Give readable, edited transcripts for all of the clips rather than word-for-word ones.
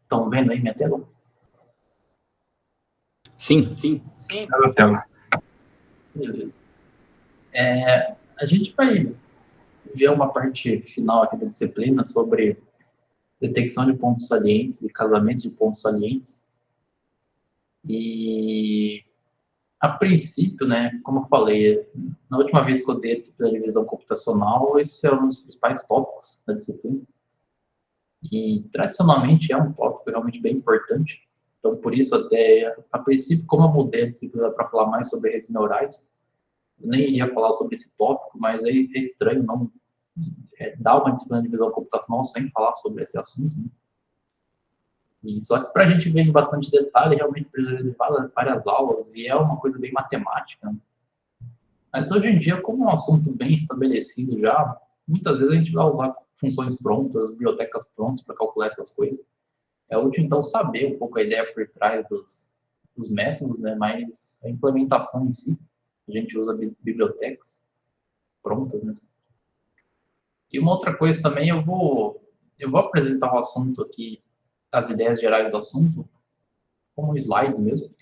Estão vendo aí minha tela? Sim. Tá na tela. Beleza. A gente vai ver uma parte final aqui da disciplina sobre detecção de pontos salientes e casamentos de pontos salientes. E, a princípio, né, como eu falei, na última vez que eu dei a disciplina de visão computacional, esse é um dos principais tópicos da disciplina. E, tradicionalmente, é um tópico realmente bem importante. Então, por isso, até, a princípio, como eu mudei a disciplina para falar mais sobre redes neurais, eu nem iria falar sobre esse tópico, mas é estranho não dar uma disciplina de visão computacional sem falar sobre esse assunto, né? E só que para a gente ver em bastante detalhe, realmente precisa de várias aulas, e é uma coisa bem matemática, né? Mas hoje em dia, como é um assunto bem estabelecido já, muitas vezes a gente vai usar funções prontas, bibliotecas prontas para calcular essas coisas. É útil, então, saber um pouco a ideia por trás dos métodos, né? Mas a implementação em si, a gente usa bibliotecas prontas, né? E uma outra coisa também, eu vou apresentar o assunto aqui, as ideias gerais do assunto, como slides mesmo.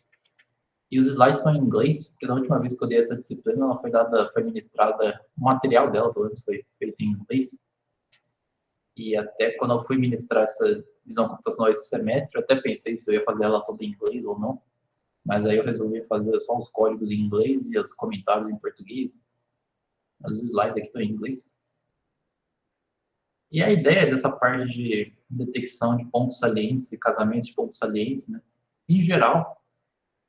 E os slides estão em inglês, porque da última vez que eu dei essa disciplina, ela foi ministrada, o material dela, pelo menos, foi feito em inglês. E até quando eu fui ministrar essa visão computacional esse semestre, eu até pensei se eu ia fazer ela toda em inglês ou não. Mas aí eu resolvi fazer só os códigos em inglês e os comentários em português. Os slides aqui estão em inglês. E a ideia dessa parte de detecção de pontos salientes e casamentos de pontos salientes, né, em geral,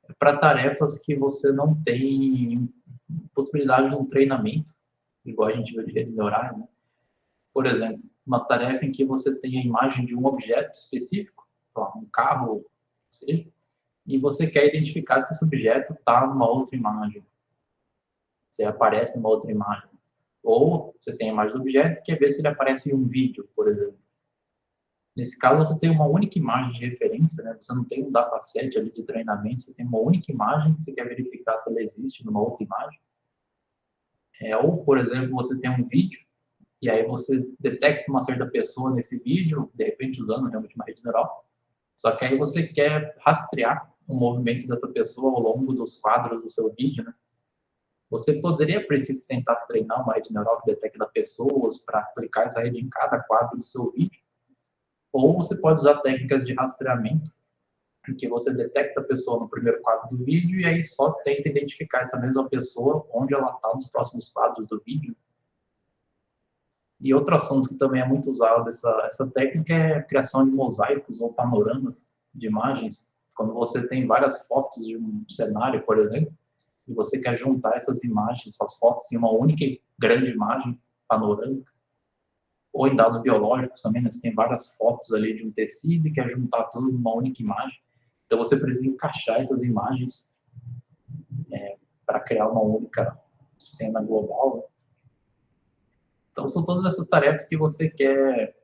é para tarefas que você não tem possibilidade de um treinamento, igual a gente vê de redes neurais, né? Por exemplo, uma tarefa em que você tem a imagem de um objeto específico, um carro, seja, e você quer identificar se esse objeto está numa outra imagem, se aparece numa outra imagem. Ou você tem a imagem do objeto e quer ver se ele aparece em um vídeo, por exemplo. Nesse caso, você tem uma única imagem de referência, né? Você não tem um dataset ali de treinamento, você tem uma única imagem que você quer verificar se ela existe numa outra imagem. Ou, por exemplo, você tem um vídeo e aí você detecta uma certa pessoa nesse vídeo, de repente usando realmente uma rede neural, só que aí você quer rastrear o movimento dessa pessoa ao longo dos quadros do seu vídeo, né? Você poderia, a princípio, tentar treinar uma rede neural que detecta pessoas para aplicar essa rede em cada quadro do seu vídeo, ou você pode usar técnicas de rastreamento, em que você detecta a pessoa no primeiro quadro do vídeo e aí só tenta identificar essa mesma pessoa onde ela está nos próximos quadros do vídeo. E outro assunto que também é muito usado essa técnica é a criação de mosaicos ou panoramas de imagens. Quando você tem várias fotos de um cenário, por exemplo, e você quer juntar essas imagens, essas fotos em uma única grande imagem panorâmica, ou em dados biológicos também, né? Você tem várias fotos ali de um tecido e quer juntar tudo numa única imagem. Então você precisa encaixar essas imagens para criar uma única cena global, né? Então são todas essas tarefas que você quer,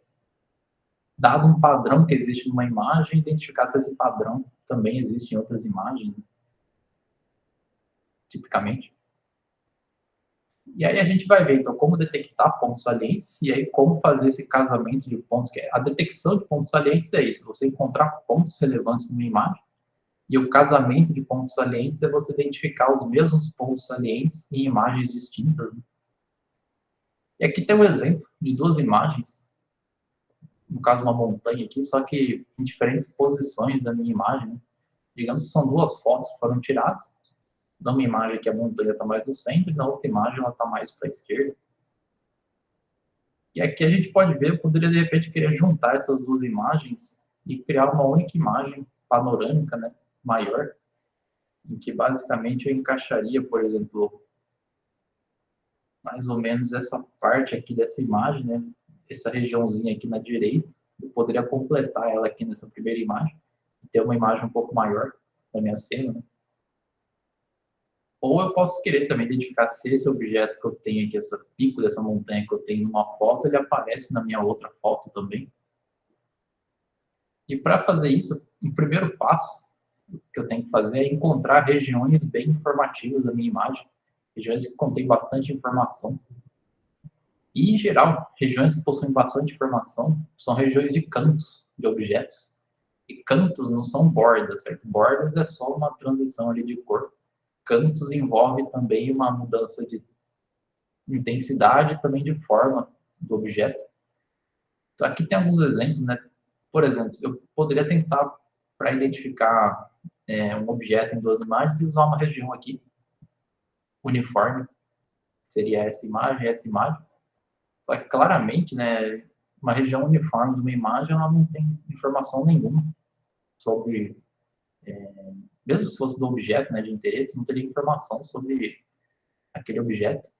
dado um padrão que existe numa imagem, identificar se esse padrão também existe em outras imagens, né? Tipicamente. E aí a gente vai ver, então, como detectar pontos salientes e aí como fazer esse casamento de pontos, que é a detecção de pontos salientes é isso, você encontrar pontos relevantes numa imagem, e o casamento de pontos salientes é você identificar os mesmos pontos salientes em imagens distintas, né? E aqui tem um exemplo de duas imagens, no caso uma montanha aqui, só que em diferentes posições da minha imagem, né? Digamos que são duas fotos que foram tiradas, numa imagem que a montanha está mais no centro e na outra imagem ela está mais para a esquerda. E aqui a gente pode ver, eu poderia de repente querer juntar essas duas imagens e criar uma única imagem panorâmica, né, maior, em que basicamente eu encaixaria, por exemplo, mais ou menos essa parte aqui dessa imagem, né, essa regiãozinha aqui na direita, eu poderia completar ela aqui nessa primeira imagem, e ter uma imagem um pouco maior da minha cena, né? Ou eu posso querer também identificar se esse objeto que eu tenho aqui, esse pico dessa montanha que eu tenho numa foto, ele aparece na minha outra foto também. E para fazer isso, o primeiro passo que eu tenho que fazer é encontrar regiões bem informativas da minha imagem, regiões que contêm bastante informação. E, em geral, regiões que possuem bastante informação são regiões de campos de objetos. E cantos não são bordas, certo? Bordas é só uma transição ali de cor. Cantos envolve também uma mudança de intensidade e também de forma do objeto. Então, aqui tem alguns exemplos, né? Por exemplo, eu poderia tentar, para identificar um objeto em duas imagens, e usar uma região aqui, uniforme, seria essa imagem. Só que claramente, né, uma região uniforme de uma imagem, ela não tem informação nenhuma sobre, mesmo se fosse do objeto, né, de interesse, não teria informação sobre aquele objeto.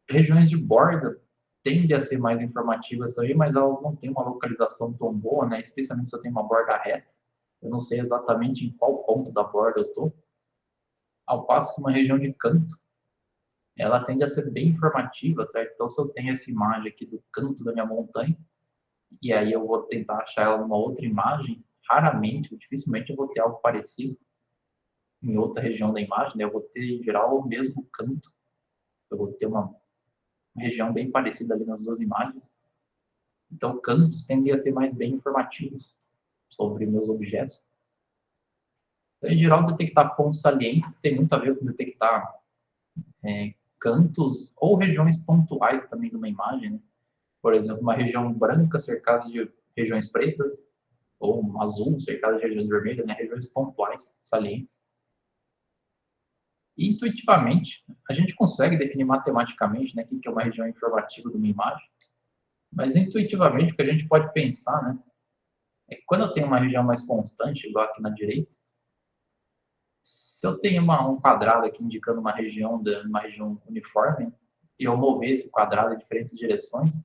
Regiões de borda tendem a ser mais informativas também, mas elas não têm uma localização tão boa, né, especialmente se eu tenho uma borda reta. Eu não sei exatamente em qual ponto da borda eu estou. Ao passo que uma região de canto, ela tende a ser bem informativa, certo? Então, se eu tenho essa imagem aqui do canto da minha montanha, e aí eu vou tentar achar ela numa outra imagem, raramente, dificilmente eu vou ter algo parecido em outra região da imagem, né? Eu vou ter, em geral, o mesmo canto. Eu vou ter uma região bem parecida ali nas duas imagens. Então, cantos tendem a ser mais bem informativos sobre meus objetos. Então, em geral, detectar pontos salientes tem muito a ver com detectar cantos ou regiões pontuais também de uma imagem, né? Por exemplo, uma região branca cercada de regiões pretas, ou um azul cercada de regiões vermelhas, né? Regiões pontuais, salientes. E, intuitivamente, a gente consegue definir matematicamente, né, o que é uma região informativa de uma imagem, mas intuitivamente o que a gente pode pensar, né, é que quando eu tenho uma região mais constante, igual aqui na direita, se eu tenho um quadrado aqui indicando uma região uniforme, e eu mover esse quadrado em diferentes direções,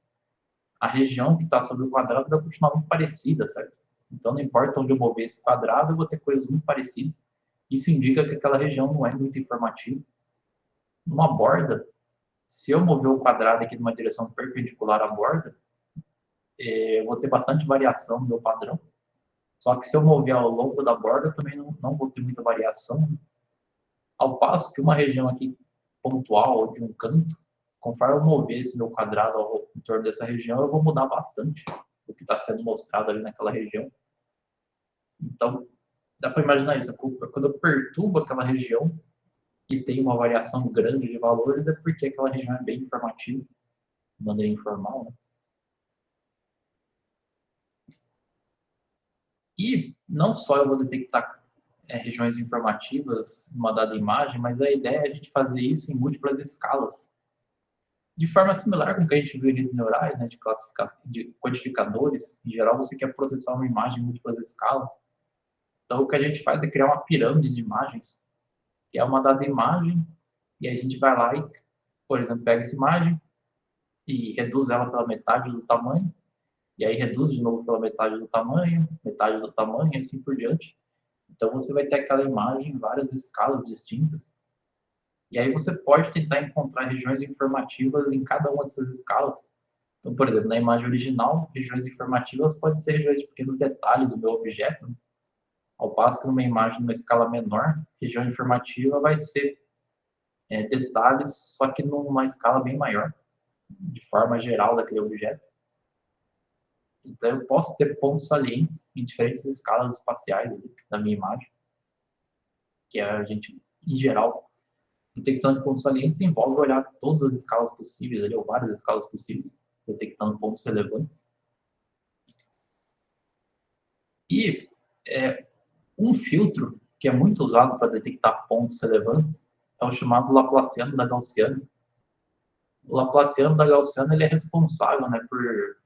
a região que está sobre o quadrado vai continuar muito parecida, certo? Então, não importa onde eu mover esse quadrado, eu vou ter coisas muito parecidas. Isso indica que aquela região não é muito informativa. Numa borda, se eu mover o quadrado aqui numa direção perpendicular à borda, eu vou ter bastante variação no meu padrão. Só que se eu mover ao longo da borda, eu também não vou ter muita variação. Ao passo que uma região aqui pontual, ou de um canto, conforme eu mover esse meu quadrado em torno dessa região, eu vou mudar bastante o que está sendo mostrado ali naquela região. Então, dá para imaginar isso. Quando eu perturbo aquela região e tem uma variação grande de valores, é porque aquela região é bem informativa, de maneira informal, né? E não só eu vou detectar regiões informativas numa dada imagem, mas a ideia é a gente fazer isso em múltiplas escalas. De forma similar com o que a gente viu em redes neurais, né, de codificadores, em geral você quer processar uma imagem em múltiplas escalas. Então o que a gente faz é criar uma pirâmide de imagens, que é uma dada imagem, e aí a gente vai lá e, por exemplo, pega essa imagem e reduz ela pela metade do tamanho, e aí reduz de novo pela metade do tamanho e assim por diante. Então você vai ter aquela imagem em várias escalas distintas. E aí você pode tentar encontrar regiões informativas em cada uma dessas escalas. Então, por exemplo, na imagem original, regiões informativas podem ser regiões de pequenos detalhes do meu objeto, né? Ao passo que numa imagem numa escala menor, região informativa vai ser detalhes, só que numa escala bem maior, de forma geral daquele objeto. Então, eu posso ter pontos salientes em diferentes escalas espaciais da minha imagem, que a gente, em geral, detecção de pontos salientes envolve olhar todas as escalas possíveis, ali, ou várias escalas possíveis, detectando pontos relevantes. E um filtro que é muito usado para detectar pontos relevantes é o chamado Laplaciano da Gaussiana. O Laplaciano da Gaussiana ele é responsável, né, por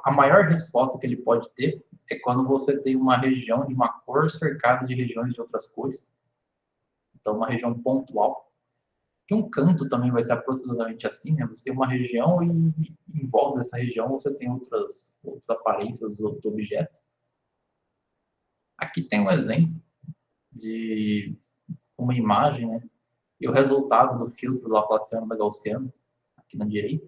a maior resposta que ele pode ter é quando você tem uma região de uma cor cercada de regiões de outras cores. Então, uma região pontual. Que um canto também vai ser aproximadamente assim, né? Você tem uma região e em volta dessa região você tem outras aparências do objeto. Aqui tem um exemplo de uma imagem, né? E o resultado do filtro Laplaciano da Gaussiana, aqui na direita.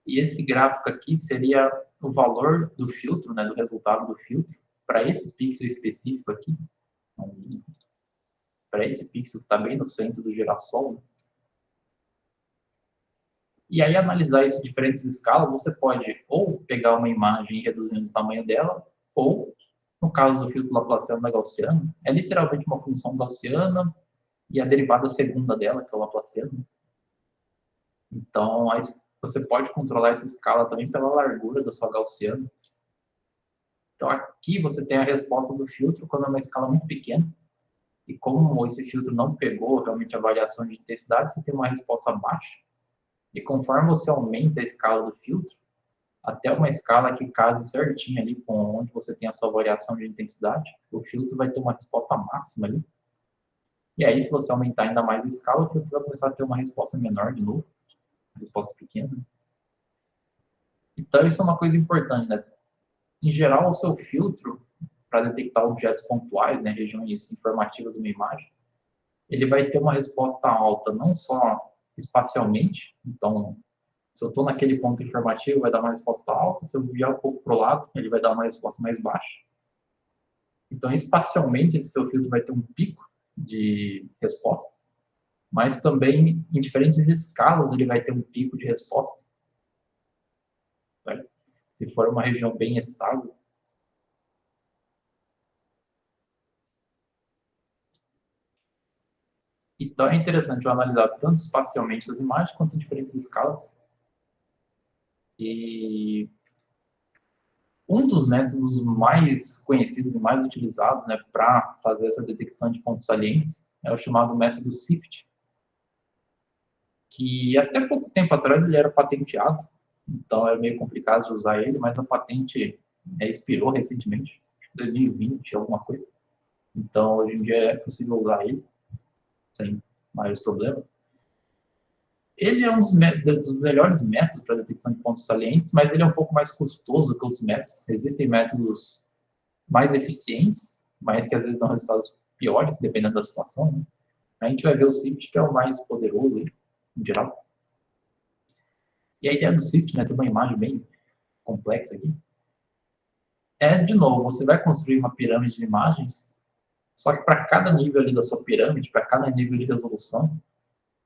E esse gráfico aqui seria o valor do filtro, né? Do resultado do filtro, para esse pixel específico aqui. Para esse pixel que está bem no centro do girassol. E aí, analisar isso em diferentes escalas, você pode ou pegar uma imagem e reduzindo o tamanho dela, ou, no caso do filtro Laplaciano da Gaussiana, é literalmente uma função gaussiana e a derivada segunda dela, que é o Laplaciano. Então, aí você pode controlar essa escala também pela largura da sua Gaussiana. Então, aqui você tem a resposta do filtro quando é uma escala muito pequena. E como esse filtro não pegou realmente a variação de intensidade, você tem uma resposta baixa. E conforme você aumenta a escala do filtro, até uma escala que case certinho ali com onde você tem a sua variação de intensidade, o filtro vai ter uma resposta máxima ali. E aí, se você aumentar ainda mais a escala, o filtro vai começar a ter uma resposta menor de novo, uma resposta pequena. Então, isso é uma coisa importante, né? Em geral, o seu filtro, para detectar objetos pontuais, né, regiões informativas de uma imagem, ele vai ter uma resposta alta, não só espacialmente, então, se eu estou naquele ponto informativo, vai dar uma resposta alta, se eu vier um pouco para o lado, ele vai dar uma resposta mais baixa. Então, espacialmente, esse seu filtro vai ter um pico de resposta, mas também, em diferentes escalas, ele vai ter um pico de resposta. Né? Se for uma região bem estável. Então, é interessante eu analisar tanto espacialmente as imagens, quanto em diferentes escalas. E um dos métodos mais conhecidos e mais utilizados, né, para fazer essa detecção de pontos salientes é o chamado método SIFT, que até pouco tempo atrás ele era patenteado, então era meio complicado de usar ele, mas a patente expirou recentemente, 2020, alguma coisa. Então, hoje em dia é possível usar ele sem maiores problemas. Ele é um dos melhores métodos para detecção de pontos salientes, mas ele é um pouco mais custoso que outros métodos. Existem métodos mais eficientes, mas que às vezes dão resultados piores, dependendo da situação. Né? A gente vai ver o SIFT, que é o mais poderoso, em geral. E a ideia do SIFT, né, tem uma imagem bem complexa aqui, é, de novo, você vai construir uma pirâmide de imagens, só que para cada nível ali da sua pirâmide, para cada nível de resolução,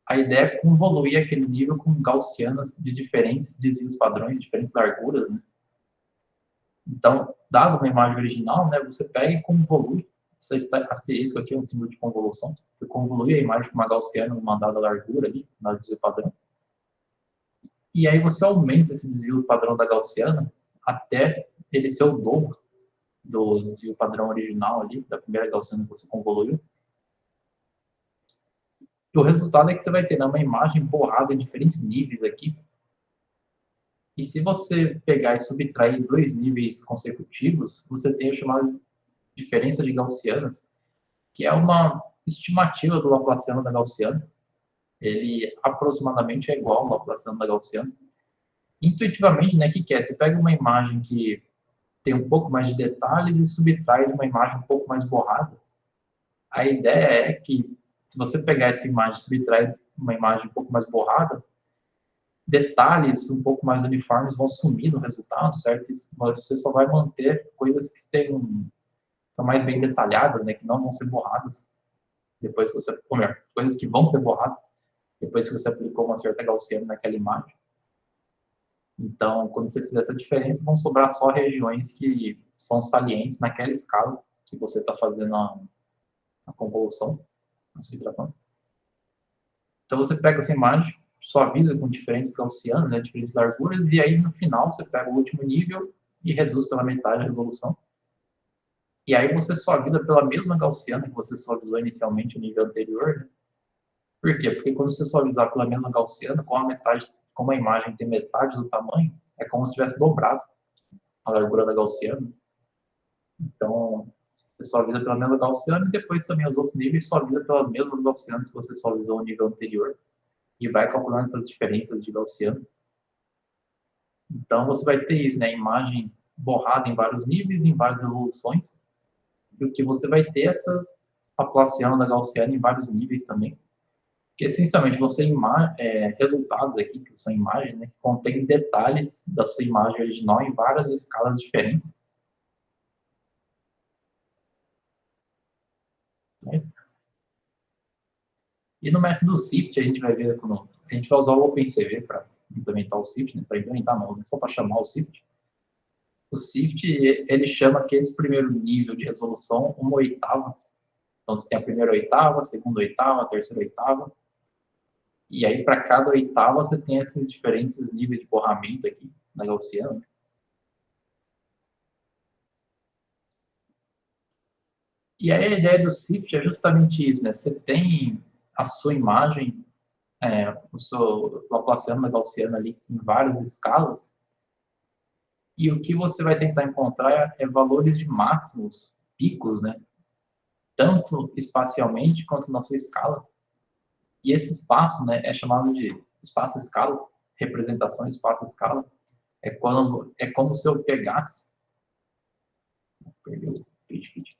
a ideia é convoluir aquele nível com gaussianas de diferentes desvios padrões, diferentes larguras, né? Então, dado uma imagem original, né, você pega e convolui. Asterisco aqui é um símbolo de convolução. Você convolui a imagem com uma gaussiana numa dada largura ali, na desvio padrão. E aí você aumenta esse desvio padrão da gaussiana até ele ser o dobro do desvio padrão original ali, da primeira gaussiana que você convoluiu. E o resultado é que você vai ter, né, uma imagem borrada em diferentes níveis aqui. E se você pegar e subtrair dois níveis consecutivos, você tem o chamado diferença de gaussianas, que é uma estimativa do Laplaciano da Gaussiana. Ele aproximadamente é igual ao Laplaciano da Gaussiana. Intuitivamente, né, o que é? Você pega uma imagem que tem um pouco mais de detalhes e subtrai de uma imagem um pouco mais borrada. A ideia é que, se você pegar essa imagem e subtrair uma imagem um pouco mais borrada, detalhes um pouco mais uniformes vão sumir no resultado, certo? Você só vai manter coisas que são mais bem detalhadas, né, que não vão ser borradas depois que você, ou melhor, coisas que vão ser borradas depois que você aplicou uma certa gaussiana naquela imagem. Então, quando você fizer essa diferença, vão sobrar só regiões que são salientes naquela escala que você está fazendo a convolução, a subtração. Então, você pega essa imagem, suaviza com diferentes gaussianas, né, diferentes larguras, e aí, no final, você pega o último nível e reduz pela metade a resolução. E aí você suaviza pela mesma gaussiana que você suavizou inicialmente o nível anterior, né? Por quê? Porque quando você suavizar pela mesma gaussiana, como a imagem tem metade do tamanho, é como se tivesse dobrado a largura da gaussiana. Então, você suaviza pela mesma gaussiana e depois também os outros níveis suaviza pelas mesmas gaussianas que você suavizou no nível anterior. E vai calculando essas diferenças de gaussiana. Então, você vai ter isso, né? A imagem borrada em vários níveis, em várias resoluções. E o que você vai ter é essa Laplaciana da gaussiana em vários níveis também. Que essencialmente vão ser resultados aqui, que são imagens, né, que contêm detalhes da sua imagem original em várias escalas diferentes. Né? E no método SIFT, a gente vai ver a gente vai usar o OpenCV para implementar o SIFT, né? Para implementar não, é só para chamar o SIFT. O SIFT, ele chama que esse primeiro nível de resolução uma oitava. Então, você tem a primeira oitava, a segunda oitava, a terceira oitava. E aí, para cada oitava, você tem esses diferentes níveis de borramento aqui na gaussiana. E aí, a ideia do SIFT é justamente isso, né? Você tem a sua imagem, o seu Laplaciano da gaussiana ali em várias escalas, e o que você vai tentar encontrar é valores de máximos, picos, né? Tanto espacialmente quanto na sua escala. E esse espaço, né, é chamado de espaço-escala, representação espaço-escala. É como se eu pegasse... Perdeu o page feed.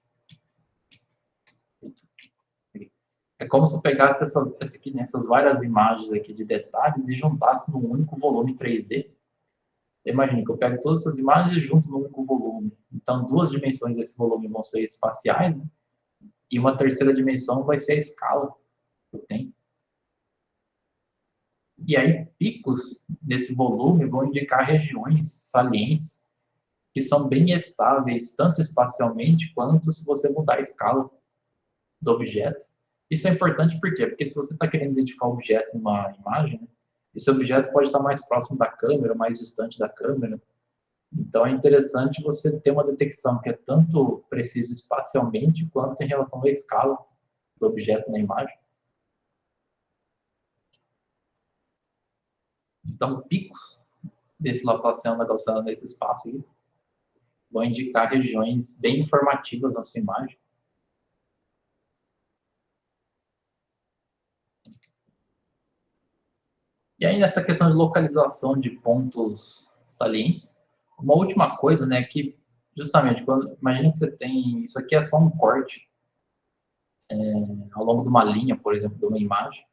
É como se eu pegasse essas várias imagens aqui de detalhes e juntasse num único volume 3D. Imagina que eu pego todas essas imagens e junto num único volume. Então, duas dimensões desse volume vão ser espaciais, né? E uma terceira dimensão vai ser a escala que eu tenho. E aí, picos nesse volume vão indicar regiões salientes que são bem estáveis, tanto espacialmente quanto se você mudar a escala do objeto. Isso é importante por quê? Porque se você está querendo identificar um objeto em uma imagem, né, esse objeto pode estar mais próximo da câmera, mais distante da câmera. Então é interessante você ter uma detecção que é tanto precisa espacialmente quanto em relação à escala do objeto na imagem. Então, picos desse Laplaciano da gaussiana nesse espaço aí, vão indicar regiões bem informativas na sua imagem. E aí, nessa questão de localização de pontos salientes, uma última coisa, né, que justamente, imagina que você tem, isso aqui é só um corte ao longo de uma linha, por exemplo, de uma imagem,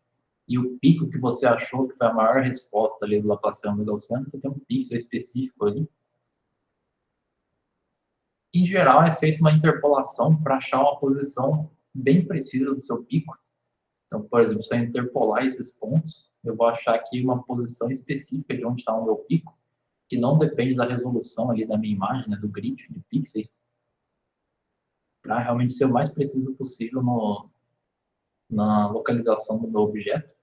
e o pico que você achou que foi a maior resposta ali do Laplaciano do Gaussiano, você tem um pixel específico ali. Em geral, é feita uma interpolação para achar uma posição bem precisa do seu pico. Então, por exemplo, se eu interpolar esses pontos, eu vou achar aqui uma posição específica de onde está o meu pico, que não depende da resolução ali da minha imagem, né, do grid de pixels, para realmente ser o mais preciso possível na localização do meu objeto.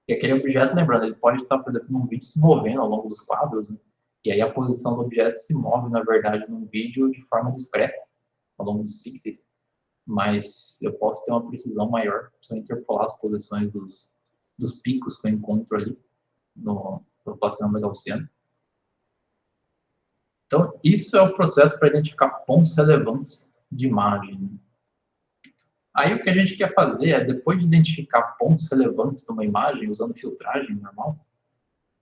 E aquele objeto, lembrando, ele pode estar, por exemplo, num vídeo se movendo ao longo dos quadros, né? E aí a posição do objeto se move, na verdade, num vídeo de forma discreta, ao longo dos pixels. Mas eu posso ter uma precisão maior se eu interpolar as posições dos picos que eu encontro ali no Laplaciano da Gaussiana. Então, isso é o processo para identificar pontos relevantes de imagem. Aí o que a gente quer fazer é, depois de identificar pontos relevantes de uma imagem, usando filtragem normal,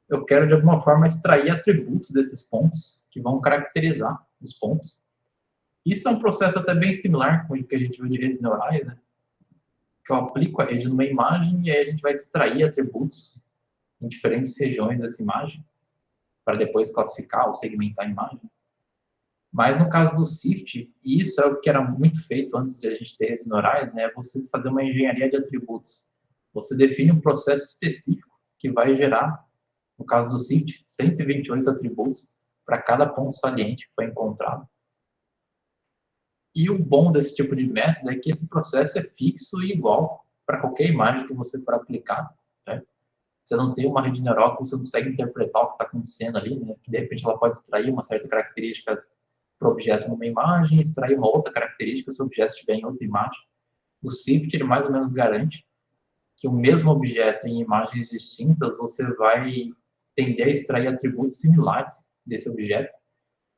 eu quero de alguma forma extrair atributos desses pontos, que vão caracterizar os pontos. Isso é um processo até bem similar com o que a gente viu de redes neurais, né? Que eu aplico a rede numa imagem e aí a gente vai extrair atributos em diferentes regiões dessa imagem, para depois classificar ou segmentar a imagem. Mas no caso do SIFT, isso é o que era muito feito antes de a gente ter redes neurais, né? Você fazer uma engenharia de atributos. Você define um processo específico que vai gerar, no caso do SIFT, 128 atributos para cada ponto saliente que foi encontrado. E o bom desse tipo de método é que esse processo é fixo e igual para qualquer imagem que você for aplicar. Né? Você não tem uma rede neural que você não consegue interpretar o que está acontecendo ali, né? Que de repente ela pode extrair uma certa característica para o objeto numa imagem, extrair uma outra característica se o objeto estiver em outra imagem. O SIFT ele mais ou menos garante que o mesmo objeto em imagens distintas você vai tender a extrair atributos similares desse objeto,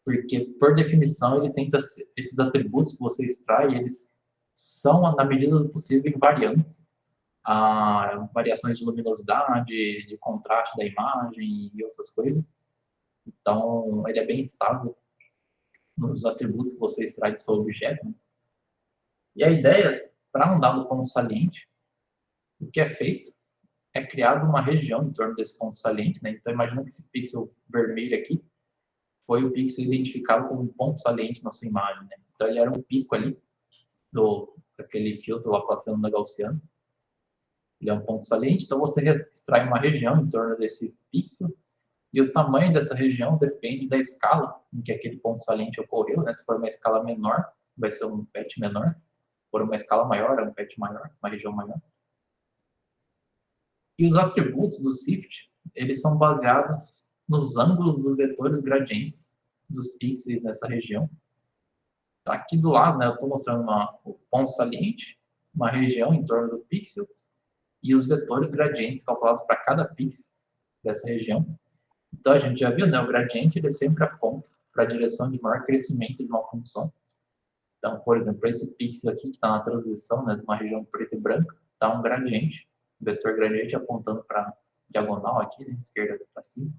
porque por definição ele tenta esses atributos que você extrai, eles são na medida do possível invariantes a variações de luminosidade, de contraste da imagem e outras coisas. Então ele é bem estável nos atributos que você extrai do seu objeto. Né? E a ideia, para um dado ponto saliente, o que é feito é criado uma região em torno desse ponto saliente. Né? Então, imagina que esse pixel vermelho aqui foi o pixel identificado como um ponto saliente na sua imagem. Né? Então, ele era um pico ali daquele filtro Laplaciano da Gaussiana. ele é um ponto saliente, então você extrai uma região em torno desse pixel, e o tamanho dessa região depende da escala em que aquele ponto saliente ocorreu, né? Se for uma escala menor, vai ser um patch menor. Se for uma escala maior, é um patch maior, uma região maior. E os atributos do SIFT, eles são baseados nos ângulos dos vetores gradientes dos pixels nessa região. Tá aqui do lado, né, eu estou mostrando o ponto saliente, uma região em torno do pixel, e os vetores gradientes calculados para cada pixel dessa região. Então, a gente já viu, né, o gradiente ele sempre aponta para a direção de maior crescimento de uma função. Então, por exemplo, esse pixel aqui, que está na transição, né, de uma região preta e branca, está um gradiente, um vetor gradiente apontando para a diagonal aqui, né, esquerda para cima.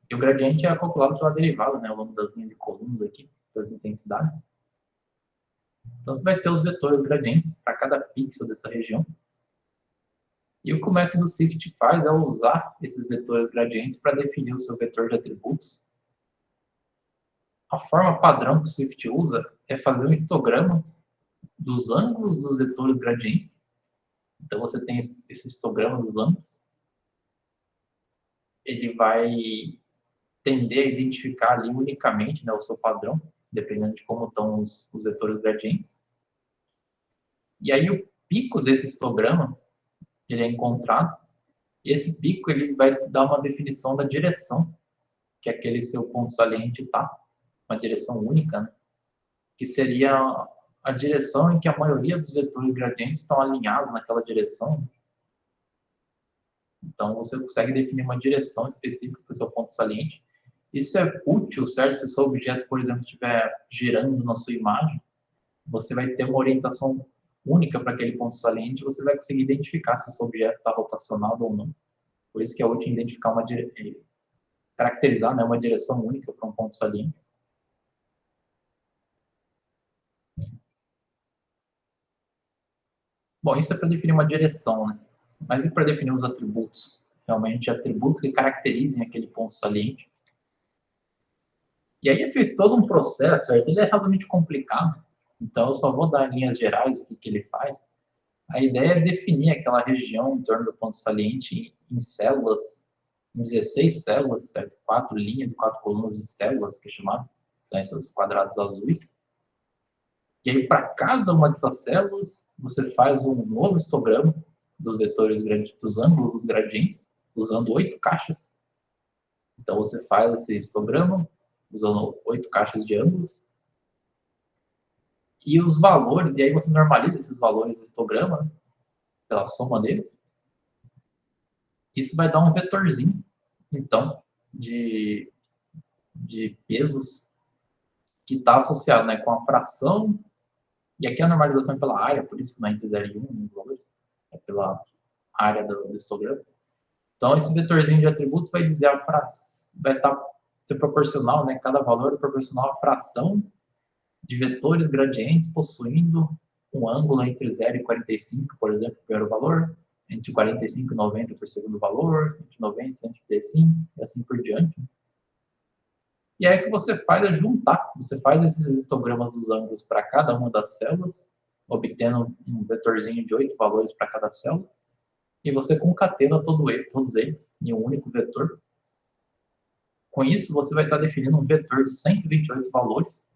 E o gradiente é calculado pela derivada, né, ao longo das linhas e colunas aqui, das intensidades. Então, você vai ter os vetores gradientes para cada pixel dessa região. E o que o método SIFT faz é usar esses vetores gradientes para definir o seu vetor de atributos. A forma padrão que o SIFT usa é fazer um histograma dos ângulos dos vetores gradientes. Então, você tem esse histograma dos ângulos. Ele vai tender a identificar ali unicamente, né, o seu padrão, dependendo de como estão os vetores gradientes. E aí, o pico desse histograma, ele é encontrado. E esse pico ele vai dar uma definição da direção que aquele seu ponto saliente está, uma direção única, né? Que seria a direção em que a maioria dos vetores gradientes estão alinhados naquela direção. Então, você consegue definir uma direção específica para o seu ponto saliente. Isso é útil, certo? Se o seu objeto, por exemplo, estiver girando na sua imagem, você vai ter uma orientação única para aquele ponto saliente, você vai conseguir identificar se o seu objeto está rotacionado ou não. Por isso que é útil identificar caracterizar, né, uma direção única para um ponto saliente. Bom, isso é para definir uma direção, né? Mas e para definir os atributos? Realmente, atributos que caracterizem aquele ponto saliente. E aí fez todo um processo, certo? Ele é razoavelmente complicado, então eu só vou dar em linhas gerais o que ele faz. A ideia é definir aquela região em torno do ponto saliente em células, em 16 células, certo? 4 linhas e 4 colunas de células, que é chamado, são esses quadrados azuis. E aí, para cada uma dessas células, você faz um novo histograma dos vetores dos ângulos dos gradientes, usando 8 caixas. Então, você faz esse histograma usando 8 caixas de ângulos. E os valores, e aí você normaliza esses valores do histograma, né, pela soma deles. Isso vai dar um vetorzinho, então, de pesos que está associado, né, com a fração. E aqui a normalização é pela área, por isso que não é entre 0 e 1 nos valores, é pela área do histograma. Então, esse vetorzinho de atributos vai dizer vai ser proporcional, né? Cada valor é proporcional à fração de vetores gradientes possuindo um ângulo entre 0 e 45, por exemplo, o primeiro valor, entre 45 e 90 por segundo valor, entre 90 e 135, e assim por diante. E aí o que você faz é juntar, você faz esses histogramas dos ângulos para cada uma das células, obtendo um vetorzinho de 8 valores para cada célula, e você concatena todos eles em um único vetor. Com isso, você vai estar definindo um vetor de 128 valores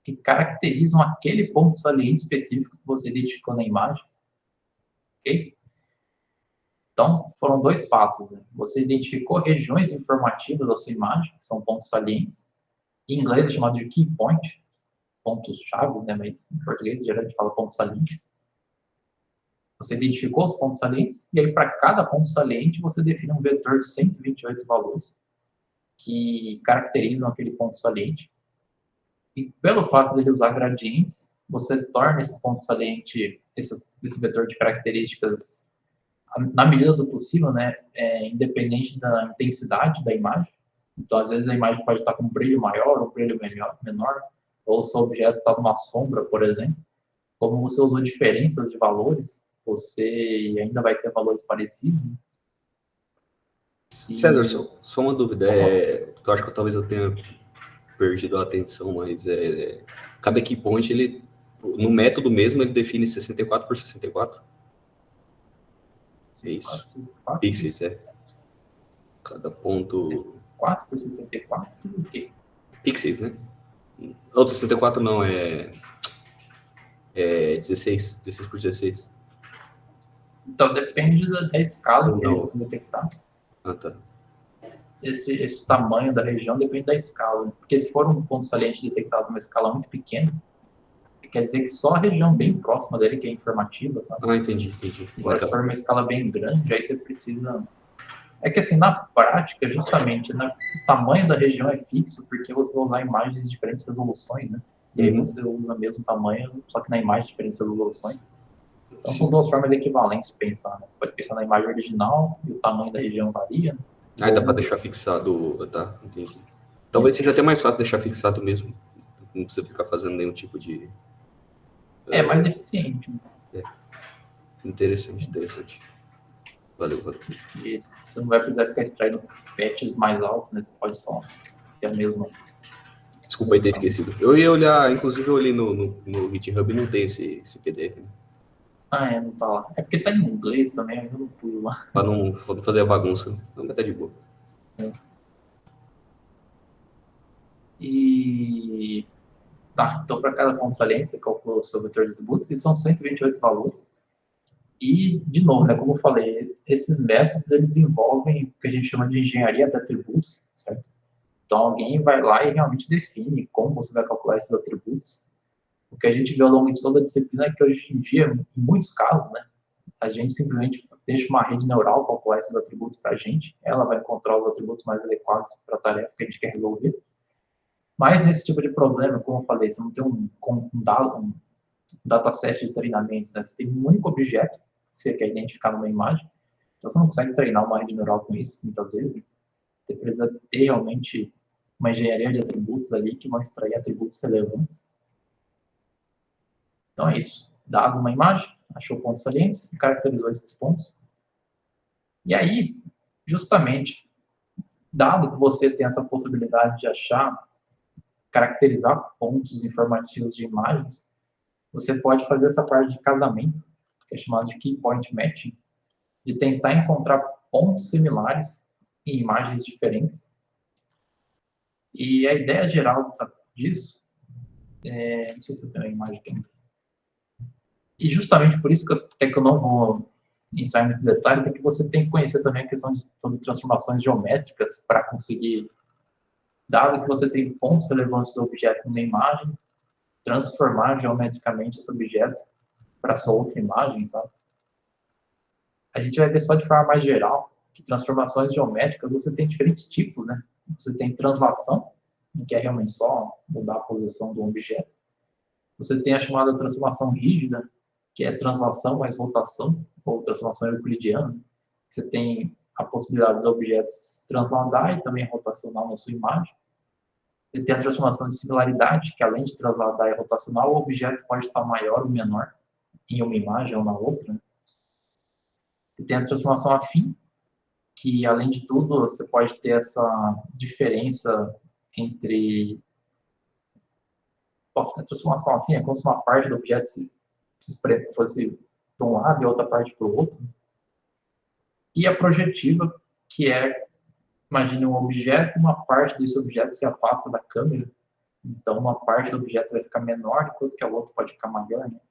que caracterizam aquele ponto saliente específico que você identificou na imagem. Ok? Então, foram 2 passos. Né? Você identificou regiões informativas da sua imagem, que são pontos salientes. Em inglês é chamado de key point, pontos chaves, né? Mas em português geralmente fala ponto saliente. Você identificou os pontos salientes, e aí para cada ponto saliente você define um vetor de 128 valores que caracterizam aquele ponto saliente. E pelo fato dele usar gradientes, você torna esse ponto saliente, esse vetor de características, na medida do possível, né, independente da intensidade da imagem. Então, às vezes, a imagem pode estar com um brilho maior ou um brilho menor, ou se o objeto está numa sombra, por exemplo. Como você usou diferenças de valores, você ainda vai ter valores parecidos. César, só uma dúvida, que eu acho que talvez eu tenha perdido a atenção, mas cada key point ele no método mesmo, ele define 64 por 64? É isso. 64, Pixels, é. Cada ponto... 4 por 64, o quê? Pixels, né? Outro 64 não, é 16 por 16. Então, depende da escala que ele Não. vai detectar. Ah, tá. Esse tamanho da região depende da escala. Porque se for um ponto saliente detectado numa escala muito pequena, quer dizer que só a região bem próxima dele que é informativa, sabe? Ah, entendi. Agora, se for uma escala bem grande, aí você precisa... É que, assim, na prática, justamente, o tamanho da região é fixo, porque você vai usar imagens de diferentes resoluções, né? E aí você usa o mesmo tamanho, só que na imagem de diferentes resoluções. Então, são duas formas equivalentes de pensar, né? Você pode pensar na imagem original e o tamanho da região varia, né? Ah, dá para deixar fixado, tá, entendi. Talvez seja até mais fácil deixar fixado mesmo. Não precisa ficar fazendo nenhum tipo de... É mais eficiente. Interessante. Valeu. E você não vai precisar ficar extraindo patches mais altos, né? Você pode só ter a mesma. Desculpa aí ter esquecido. Eu ia olhar, inclusive eu olhei no GitHub e não tem esse PDF, né? Ah, não tá lá. É porque tá em inglês também, eu não fui lá. Pra não fazer a bagunça. Não, mas tá de boa. E tá, então para cada ponto saliente, você calcula o seu vetor de atributos e são 128 valores. E, de novo, né, como eu falei, esses métodos eles envolvem o que a gente chama de engenharia de atributos, certo? Então, alguém vai lá e realmente define como você vai calcular esses atributos. O que a gente vê ao longo de toda a disciplina é que hoje em dia, em muitos casos, né, a gente simplesmente deixa uma rede neural calcular esses atributos para a gente, ela vai encontrar os atributos mais adequados para a tarefa que a gente quer resolver. Mas nesse tipo de problema, como eu falei, você não tem um dataset de treinamentos, né? Você tem um único objeto que você quer identificar numa imagem, então você não consegue treinar uma rede neural com isso, muitas vezes. Você precisa ter realmente uma engenharia de atributos ali que vão extrair atributos relevantes. Então é isso. Dado uma imagem, achou pontos salientes e caracterizou esses pontos. E aí, justamente, dado que você tem essa possibilidade de achar, caracterizar pontos informativos de imagens, você pode fazer essa parte de casamento, que é chamado de key point matching, de tentar encontrar pontos similares em imagens diferentes. E a ideia geral disso, não sei se eu tenho a imagem aqui. E justamente por isso que até que eu não vou entrar nesses detalhes, é que você tem que conhecer também a questão sobre transformações geométricas para conseguir, dado que você tem pontos relevantes do objeto numa imagem, transformar geometricamente esse objeto para sua outra imagem, sabe? A gente vai ver só de forma mais geral que transformações geométricas você tem diferentes tipos, né? Você tem translação, que é realmente só mudar a posição do objeto. Você tem a chamada transformação rígida, que é translação mais rotação, ou transformação euclidiana. Você tem a possibilidade do objeto se transladar e também rotacional na sua imagem. Você tem a transformação de similaridade, que além de transladar e rotacional, o objeto pode estar maior ou menor em uma imagem ou na outra. Você tem a transformação afim, que além de tudo você pode ter essa diferença entre a transformação afim é como se uma parte do objeto fosse para um lado e a outra parte para o outro. E a projetiva, que é, imagine um objeto e uma parte desse objeto se afasta da câmera. Então, uma parte do objeto vai ficar menor, enquanto que a outra pode ficar maior. Né?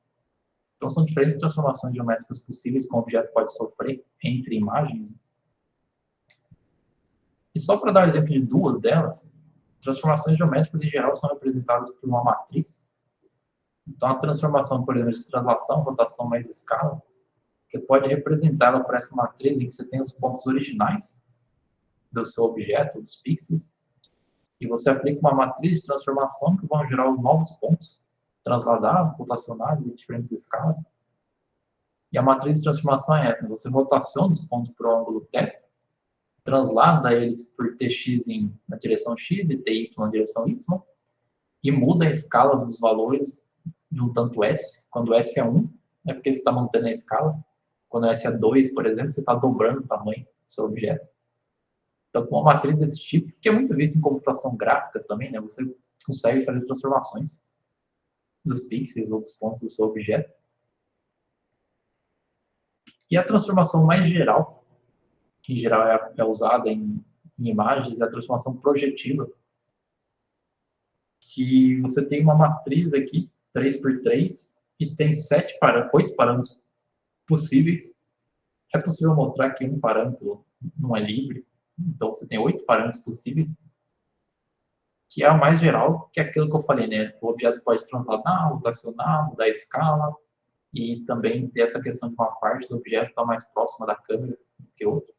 Então, são diferentes transformações geométricas possíveis que um objeto pode sofrer entre imagens. E só para dar um exemplo de duas delas, transformações geométricas em geral são representadas por uma matriz. Então, a transformação, por exemplo, de translação, rotação mais escala, você pode representá-la por essa matriz em que você tem os pontos originais do seu objeto, dos pixels, e você aplica uma matriz de transformação que vão gerar os novos pontos, transladados, rotacionados em diferentes escalas. E a matriz de transformação é essa, né? Você rotaciona os pontos para o ângulo θ, translada eles por tx na direção x e ty na direção y, e muda a escala dos valores de um tanto s. Quando s é 1, é porque você está mantendo a escala. Quando s é 2, por exemplo, você está dobrando o tamanho do seu objeto. Então, com uma matriz desse tipo, que é muito vista em computação gráfica também, né, você consegue fazer transformações. dos pixels ou dos pontos do seu objeto. E a transformação mais geral, que em geral é usada em imagens, é a transformação projetiva, que você tem uma matriz aqui, 3x3, e tem 8 parâmetros possíveis. É possível mostrar que um parâmetro não é livre, então você tem 8 parâmetros possíveis, que é o mais geral, que é aquilo que eu falei, né? O objeto pode transladar, rotacionar, mudar a escala, e também ter essa questão de uma parte do objeto estar mais próxima da câmera do que outra.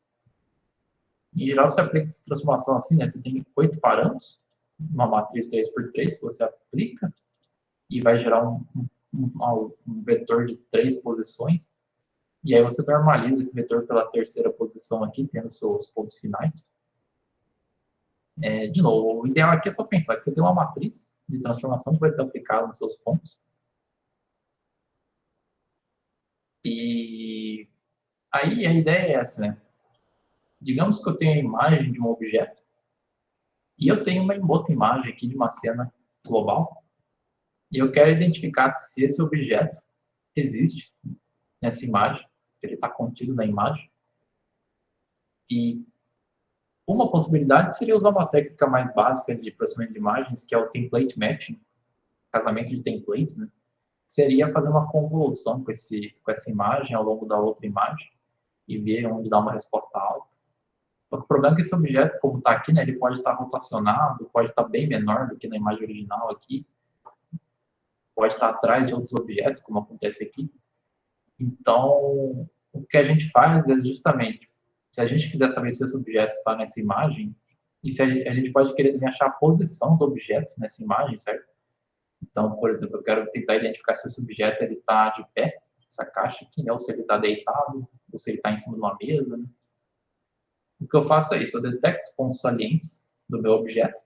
Em geral, você aplica essa transformação assim, né? Você tem 8 parâmetros, uma matriz 3x3 que você aplica, e vai gerar um vetor de 3 posições, e aí você normaliza esse vetor pela terceira posição aqui, tendo seus pontos finais. De novo, o ideal aqui é só pensar que você tem uma matriz de transformação que vai ser aplicada nos seus pontos. E aí a ideia é essa, né? Digamos que eu tenho a imagem de um objeto e eu tenho uma outra imagem aqui de uma cena global e eu quero identificar se esse objeto existe nessa imagem, que ele está contido na imagem. E uma possibilidade seria usar uma técnica mais básica de processamento de imagens, que é o template matching, casamento de templates, né? Seria fazer uma convolução com essa imagem ao longo da outra imagem e ver onde dá uma resposta alta. Só que o problema é que esse objeto, como está aqui, né, ele pode estar rotacionado, pode estar bem menor do que na imagem original aqui, pode estar atrás de outros objetos, como acontece aqui. Então, o que a gente faz é justamente, se a gente quiser saber se esse objeto está nessa imagem, e se a gente pode querer também achar a posição do objeto nessa imagem, certo? Então, por exemplo, eu quero tentar identificar se esse objeto está de pé, essa caixa aqui, né, ou se ele está deitado, ou se ele está em cima de uma mesa, né? O que eu faço é isso, eu detecto os pontos salientes do meu objeto,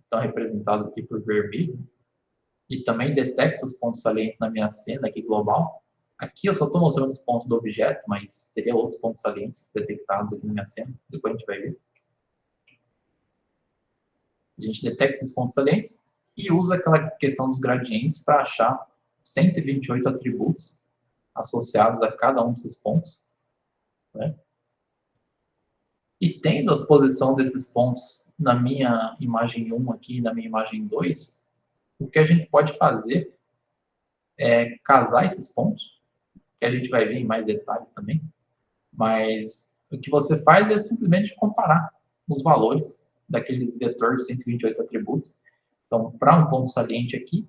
estão representados aqui por vermelho, e também detecto os pontos salientes na minha cena aqui global. Aqui eu só estou mostrando os pontos do objeto, mas teria outros pontos salientes detectados aqui na minha cena, depois a gente vai ver. A gente detecta esses pontos salientes e usa aquela questão dos gradientes para achar 128 atributos associados a cada um desses pontos, né? E tendo a posição desses pontos na minha imagem 1 aqui e na minha imagem 2, o que a gente pode fazer é casar esses pontos, que a gente vai ver em mais detalhes também, mas o que você faz é simplesmente comparar os valores daqueles vetores de 128 atributos. Então, para um ponto saliente aqui,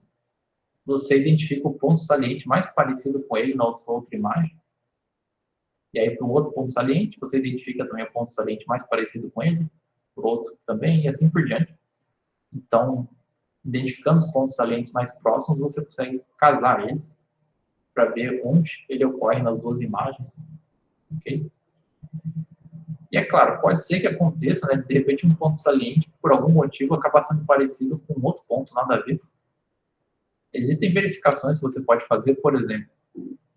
você identifica o ponto saliente mais parecido com ele na outra imagem. E aí, para o outro ponto saliente, você identifica também o ponto saliente mais parecido com ele, para o outro também, e assim por diante. Então, identificando os pontos salientes mais próximos, você consegue casar eles para ver onde ele ocorre nas duas imagens. Ok? E é claro, pode ser que aconteça, né, de repente, um ponto saliente, por algum motivo, acabar sendo parecido com outro ponto, nada a ver. Existem verificações que você pode fazer, por exemplo,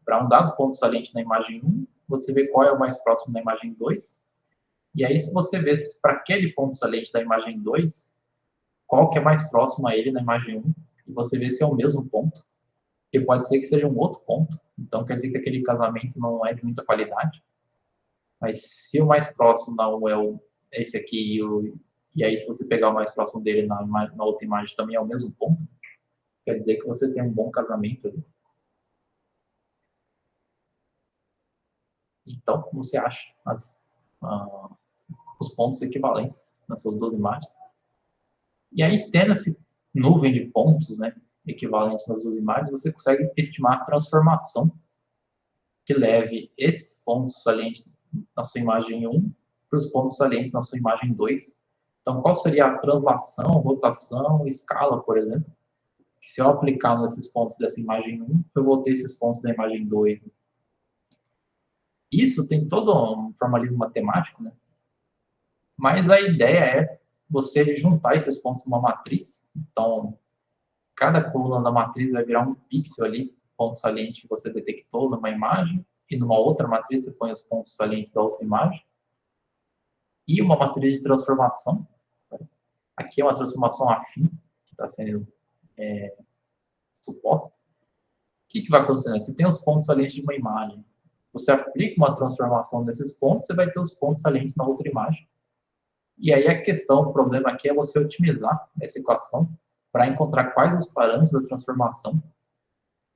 para um dado ponto saliente na imagem 1, você vê qual é o mais próximo na imagem 2, e aí se você vê para aquele ponto saliente da imagem 2, qual que é mais próximo a ele na imagem 1, e você vê se é o mesmo ponto, que pode ser que seja um outro ponto, então quer dizer que aquele casamento não é de muita qualidade, mas se o mais próximo não é esse aqui, e aí se você pegar o mais próximo dele na outra imagem também é o mesmo ponto, quer dizer que você tem um bom casamento ali. Então, como você acha os pontos equivalentes nas suas duas imagens? E aí, tendo essa nuvem de pontos, né, equivalentes nas duas imagens, você consegue estimar a transformação que leve esses pontos salientes na sua imagem 1 para os pontos salientes na sua imagem 2. Então, qual seria a translação, rotação, escala, por exemplo? Se eu aplicar nesses pontos dessa imagem 1, eu vou ter esses pontos da imagem 2. Isso tem todo um formalismo matemático, né? Mas a ideia é você juntar esses pontos numa matriz. Então, cada coluna da matriz vai virar um pixel ali, ponto saliente que você detectou numa imagem, e numa outra matriz você põe os pontos salientes da outra imagem. E uma matriz de transformação. Aqui é uma transformação afim, que está sendo suposta, o que vai acontecer? Você tem os pontos salientes de uma imagem. Você aplica uma transformação nesses pontos, você vai ter os pontos salientes na outra imagem. E aí a questão, o problema aqui é você otimizar essa equação para encontrar quais os parâmetros da transformação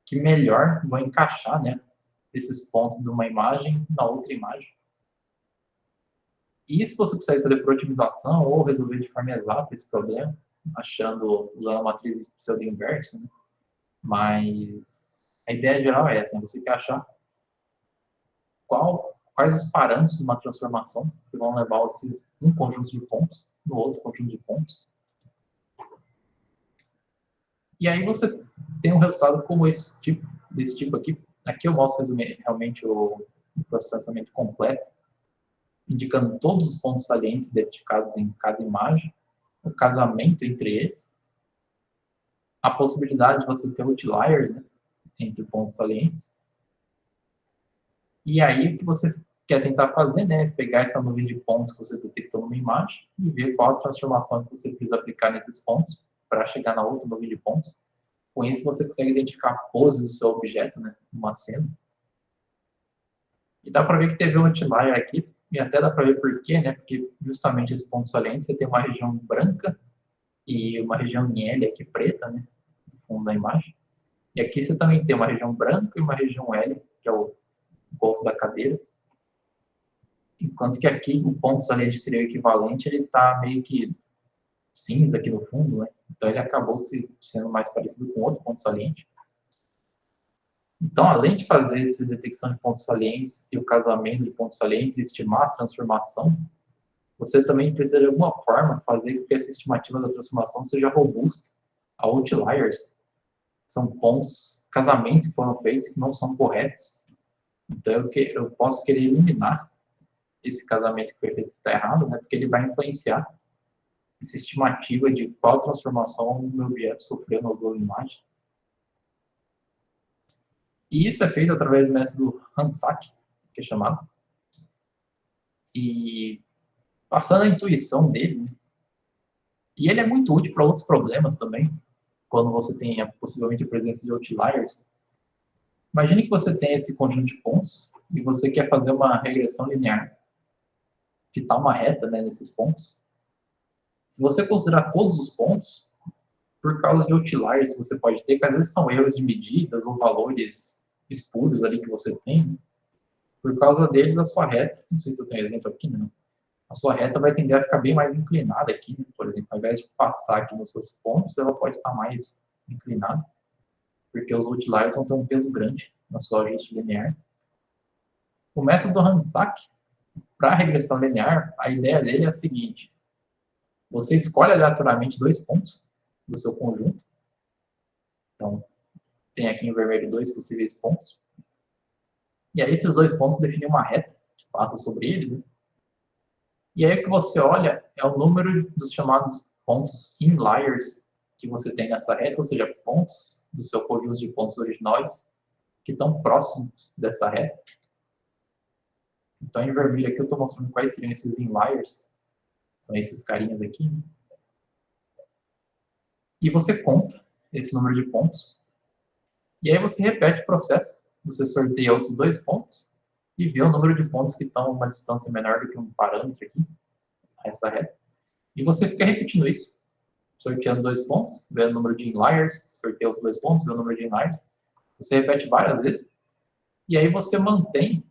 que melhor vão encaixar, né, esses pontos de uma imagem na outra imagem. E se você consegue fazer por otimização ou resolver de forma exata esse problema, usando a matriz pseudo-inversa, né? Mas a ideia geral é essa, né? Você quer achar quais os parâmetros de uma transformação que vão levar um conjunto de pontos no outro conjunto de pontos. E aí você tem um resultado como desse tipo aqui. Aqui eu mostro realmente o processamento completo, indicando todos os pontos salientes identificados em cada imagem, o casamento entre eles, a possibilidade de você ter outliers, né, entre pontos salientes. E aí o que você quer tentar fazer, né, é pegar essa nuvem de pontos que você detectou numa imagem e ver qual a transformação que você precisa aplicar nesses pontos para chegar na outra nuvem de pontos. Com isso você consegue identificar poses do seu objeto, né, numa cena. E dá para ver que teve um outlier aqui, e até dá para ver por quê, né, porque justamente esse ponto saliente você tem uma região branca e uma região em L aqui preta, né, no fundo da imagem. E aqui você também tem uma região branca e uma região L, que é o bolso da cadeira. Enquanto que aqui o ponto saliente seria o equivalente, ele está meio que cinza aqui no fundo, né? Então ele acabou sendo mais parecido com outro ponto saliente. Então, além de fazer essa detecção de pontos salientes e o casamento de pontos salientes e estimar a transformação, você também precisa de alguma forma fazer com que essa estimativa da transformação seja robusta a outliers. São casamentos que foram feitos que não são corretos. Então, eu posso querer eliminar esse casamento que foi feito que está errado, né? Porque ele vai influenciar essa estimativa de qual transformação o meu objeto sofreu nas duas imagens. E isso é feito através do método Randsack, que é chamado. E passando a intuição dele, né? E ele é muito útil para outros problemas também, quando você tem possivelmente a presença de outliers. Imagine que você tem esse conjunto de pontos e você quer fazer uma regressão linear, fitar uma reta, né, nesses pontos. Se você considerar todos os pontos, por causa de outliers que você pode ter, que às vezes são erros de medidas ou valores espúrios ali que você tem, por causa deles a sua reta, não sei se eu tenho exemplo aqui, não, a sua reta vai tender a ficar bem mais inclinada aqui, né? Por exemplo, ao invés de passar aqui nos seus pontos, ela pode estar mais inclinada, porque os outliers vão ter um peso grande na sua ajuste linear. O método Randsack, para regressão linear, a ideia dele é a seguinte: você escolhe aleatoriamente dois pontos do seu conjunto. Então, tem aqui em vermelho dois possíveis pontos. E aí esses dois pontos definem uma reta que passa sobre eles, né? E aí o que você olha é o número dos chamados pontos inliers que você tem nessa reta, ou seja, pontos do seu conjunto de pontos originais que estão próximos dessa reta. Então, em vermelho aqui eu estou mostrando quais seriam esses inliers. São esses carinhas aqui. Né? E você conta esse número de pontos. E aí você repete o processo. Você sorteia outros dois pontos e vê o número de pontos que estão a uma distância menor do que um parâmetro aqui, essa reta. E você fica repetindo isso, sorteando dois pontos, vê o número de inliers, sorteia os dois pontos, vê o número de inliers. Você repete várias vezes. E aí você mantém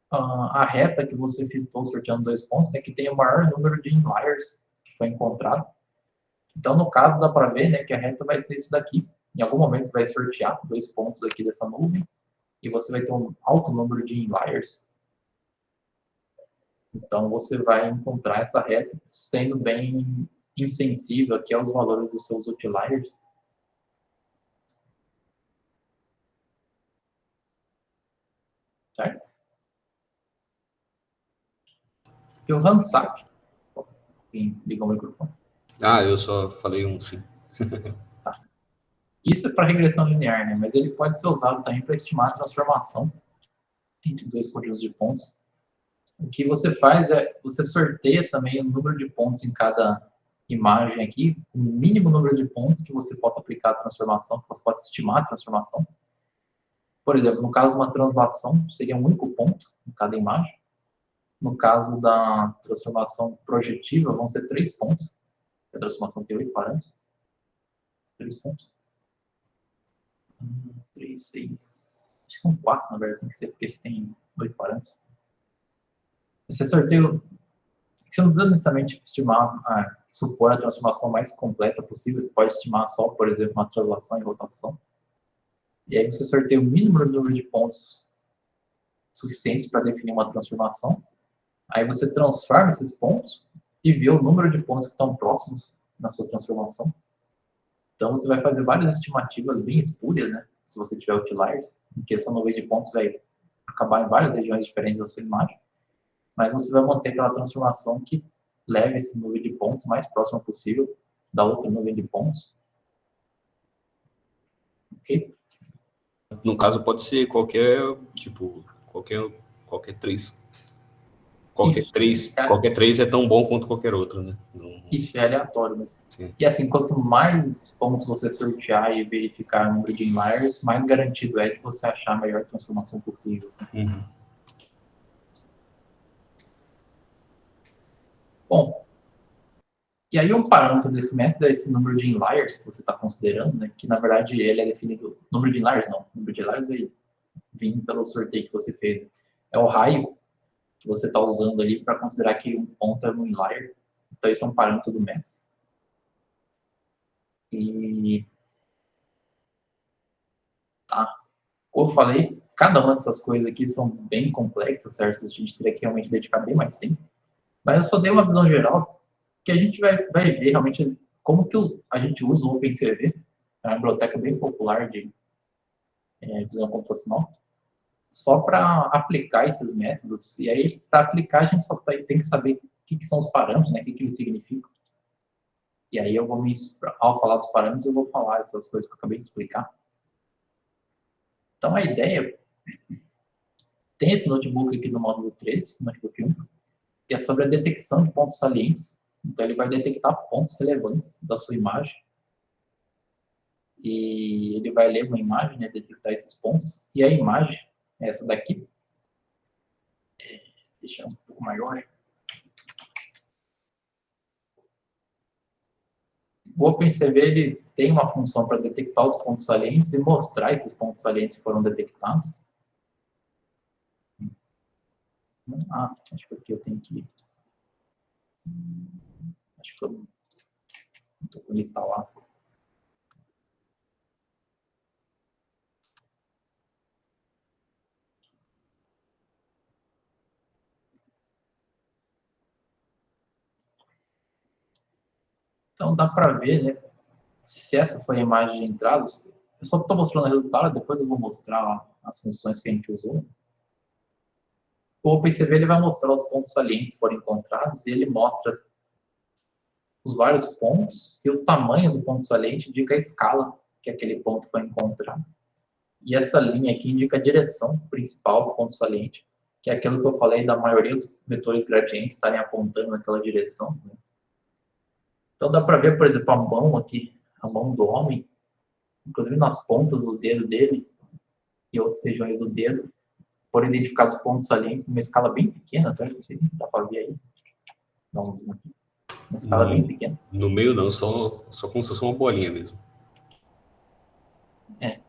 a reta que você fitou sorteando dois pontos, que tem o maior número de inliers que foi encontrado. Então, no caso, dá para ver, né, que a reta vai ser isso daqui. Em algum momento vai sortear dois pontos aqui dessa nuvem e você vai ter um alto número de inliers. Então, você vai encontrar essa reta sendo bem insensível aqui aos valores dos seus outliers. Certo? E o Randsack. Quem liga o microfone? Eu só falei um sim. Tá. Isso é para regressão linear, né? Mas ele pode ser usado também para estimar a transformação entre dois conjuntos de pontos. O que você faz é, você sorteia também o número de pontos em cada imagem aqui, o mínimo número de pontos que você possa aplicar a transformação, que você possa estimar a transformação. Por exemplo, no caso de uma translação, seria um único ponto em cada imagem. No caso da transformação projetiva, vão ser 3 pontos. A transformação tem 8 parâmetros. 3 pontos. 3, 6... Acho que são 4, na verdade, tem que ser, porque esse tem 8 parâmetros. Esse sorteio, você não precisa necessariamente estimar, supor a transformação mais completa possível. Você pode estimar só, por exemplo, uma translação e rotação. E aí você sorteia o mínimo número de pontos suficientes para definir uma transformação. Aí você transforma esses pontos e vê o número de pontos que estão próximos na sua transformação. Então você vai fazer várias estimativas bem espúrias, né? Se você tiver outliers, porque essa nuvem de pontos vai acabar em várias regiões diferentes da sua imagem, mas você vai manter aquela transformação que leve esse nuvem de pontos mais próximo possível da outra nuvem de pontos. Ok? No caso, pode ser qualquer, tipo, qualquer 3. Qualquer 3 é tão bom quanto qualquer outro, né? Isso é aleatório mesmo. Sim. E assim, quanto mais pontos você sortear e verificar o número de inliers, mais garantido é de você achar a melhor transformação possível. Uhum. Bom, e aí um parâmetro desse método é esse número de inliers que você está considerando, né? Que na verdade ele é definido... Número de inliers não. O número de inliers vai vir pelo sorteio que você fez. É o raio que você está usando ali para considerar que um ponto é um inlier. Então isso é um parâmetro do método. E... Tá. Como eu falei, cada uma dessas coisas aqui são bem complexas, certo? A gente teria que realmente dedicar bem mais tempo. Mas eu só dei uma visão geral que a gente vai ver realmente como que a gente usa o OpenCV, é uma biblioteca bem popular de visão computacional, só para aplicar esses métodos. E aí, para aplicar, a gente só tem que saber o que são os parâmetros, né? O que eles significam. E aí, ao falar dos parâmetros, eu vou falar essas coisas que eu acabei de explicar. Então, a ideia... Tem esse notebook aqui no módulo 3, notebook 1, que é sobre a detecção de pontos salientes. Então, ele vai detectar pontos relevantes da sua imagem. E ele vai ler uma imagem, né, detectar esses pontos. E a imagem, essa daqui, deixa um pouco maior. O OpenCV ele tem uma função para detectar os pontos salientes e mostrar esses pontos salientes que foram detectados. Acho que aqui eu tenho que... Acho que eu não estou com lista lá. Então dá para ver, né? Se essa foi a imagem de entrada, eu só estou mostrando o resultado, depois eu vou mostrar as funções que a gente usou. O OpenCV ele vai mostrar os pontos salientes que foram encontrados e ele mostra os vários pontos e o tamanho do ponto saliente indica a escala que aquele ponto foi encontrado. E essa linha aqui indica a direção principal do ponto saliente, que é aquilo que eu falei da maioria dos vetores gradientes estarem apontando naquela direção, né? Então dá para ver, por exemplo, a mão aqui, a mão do homem, inclusive nas pontas do dedo dele e outras regiões do dedo, foram identificados pontos salientes numa escala bem pequena, certo? Não sei se dá para ver aí. Não, uma escala bem pequena. No meio não, só como se fosse uma bolinha mesmo. Né?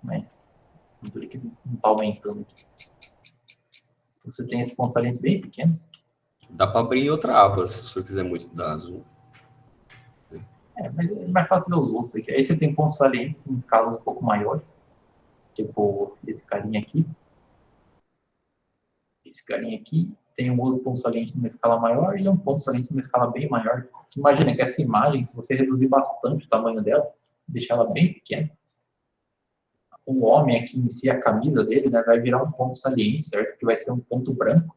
Não está aumentando aqui. Então, você tem esses pontos salientes bem pequenos. Dá para abrir em outra aba, se o senhor quiser muito dar zoom. Mas é mais fácil ver os outros aqui. Aí você tem pontos salientes em escalas um pouco maiores. Tipo esse carinha aqui. Esse carinha aqui tem um outro ponto saliente numa escala maior e um ponto saliente numa escala bem maior. Imagina que essa imagem, se você reduzir bastante o tamanho dela, deixar ela bem pequena, o homem aqui em si, a camisa dele, né, vai virar um ponto saliente, certo? Que vai ser um ponto branco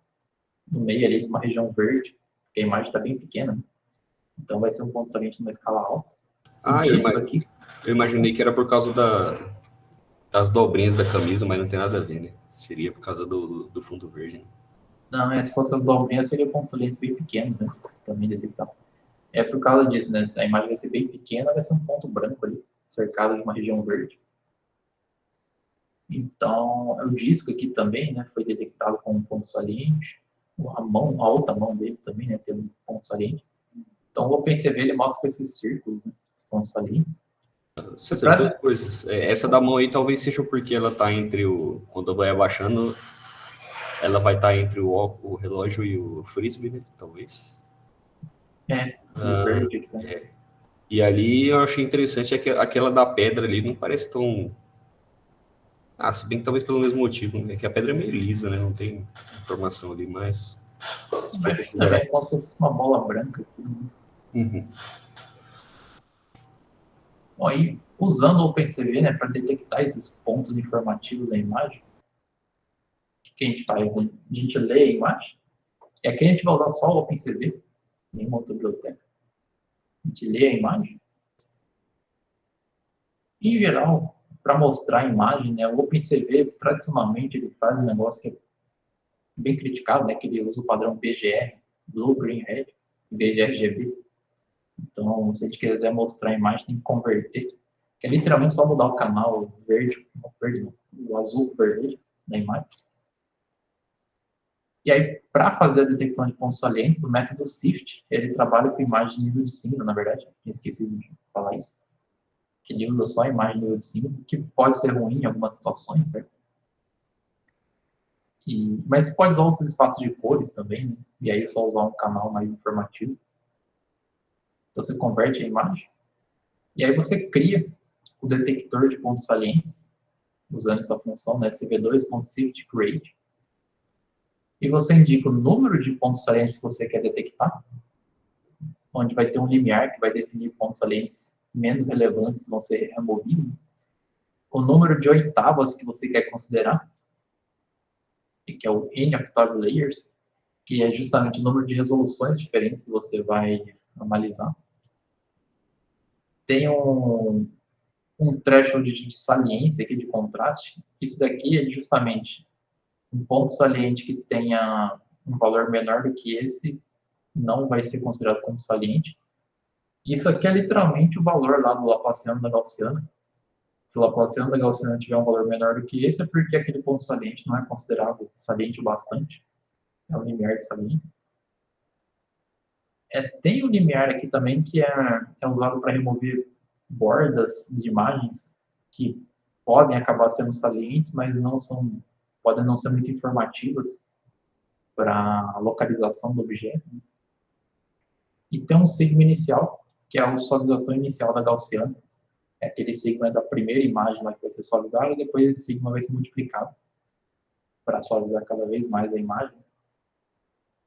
no meio ali de uma região verde, porque a imagem está bem pequena, né? Então vai ser um ponto saliente numa escala alta. Eu imaginei que era por causa das dobrinhas da camisa, mas não tem nada a ver, né? Seria por causa do fundo verde. Né? Não, se fosse as dobrinhas, seria pontos salientes bem pequenos, né? Também detectar. É por causa disso, né? A imagem vai ser bem pequena, vai ser um ponto branco ali, cercado de uma região verde. Então, o disco aqui também, né, foi detectado com um ponto saliente. A outra mão dele também, né, tem um ponto saliente. Então, o OpenCV ele mostra esses círculos, né, pontos salientes. César, duas coisas. Essa da mão aí talvez seja porque ela está entre o... Quando vai abaixando, ela vai estar entre o relógio e o frisbee, né? Talvez. O verde aqui, né? E ali eu achei interessante que aquela da pedra ali não parece tão... se bem que talvez pelo mesmo motivo, né? Que a pedra é meio lisa, né? Não tem informação ali, mas... Mas também é como se fosse uma bola branca aqui, né? Uhum. Bom, aí, usando o OpenCV, né, para detectar esses pontos informativos da imagem, o que a gente faz, né? A gente lê a imagem, e aqui a gente vai usar só o OpenCV, nenhuma outra biblioteca. A gente lê a imagem. Em geral, para mostrar a imagem, né, o OpenCV, tradicionalmente, ele faz um negócio que é bem criticado, né, que ele usa o padrão BGR, Blue, Green, Red, em vez de RGB. Então, se a gente quiser mostrar a imagem, tem que converter, que é literalmente só mudar o canal verde, não, o azul verde da imagem. E aí, para fazer a detecção de pontos salientes, o método SIFT, ele trabalha com imagens de nível de cinza, na verdade, tinha esquecido de falar isso, que ele usa só a imagem de nível de cinza, que pode ser ruim em algumas situações, certo? Mas pode usar outros espaços de cores também, né? E aí só usar um canal mais informativo. Então, você converte a imagem, e aí você cria o detector de pontos salientes, usando essa função, né, cv2.sifttCreate, e você indica o número de pontos salientes que você quer detectar, onde vai ter um limiar que vai definir pontos salientes menos relevantes que vão ser removidos, o número de oitavas que você quer considerar, que é o N-octave layers, que é justamente o número de resoluções diferentes que você vai analisar. Tem um threshold de saliência aqui, de contraste. Isso daqui é justamente um ponto saliente que tenha um valor menor do que esse não vai ser considerado como saliente. Isso aqui é literalmente o valor lá do Laplaciano da Gaussiana. Se o Laplaciano da Gaussiana tiver um valor menor do que esse, é porque aquele ponto saliente não é considerado saliente o bastante. É o limiar de saliência. Tem um limiar aqui também que é usado para remover bordas de imagens que podem acabar sendo salientes, mas podem não ser muito informativas para a localização do objeto. E tem um sigma inicial, que é a suavização inicial da Gaussiana. Aquele sigma da primeira imagem lá que vai ser suavizada, e depois esse sigma vai ser multiplicado para suavizar cada vez mais a imagem.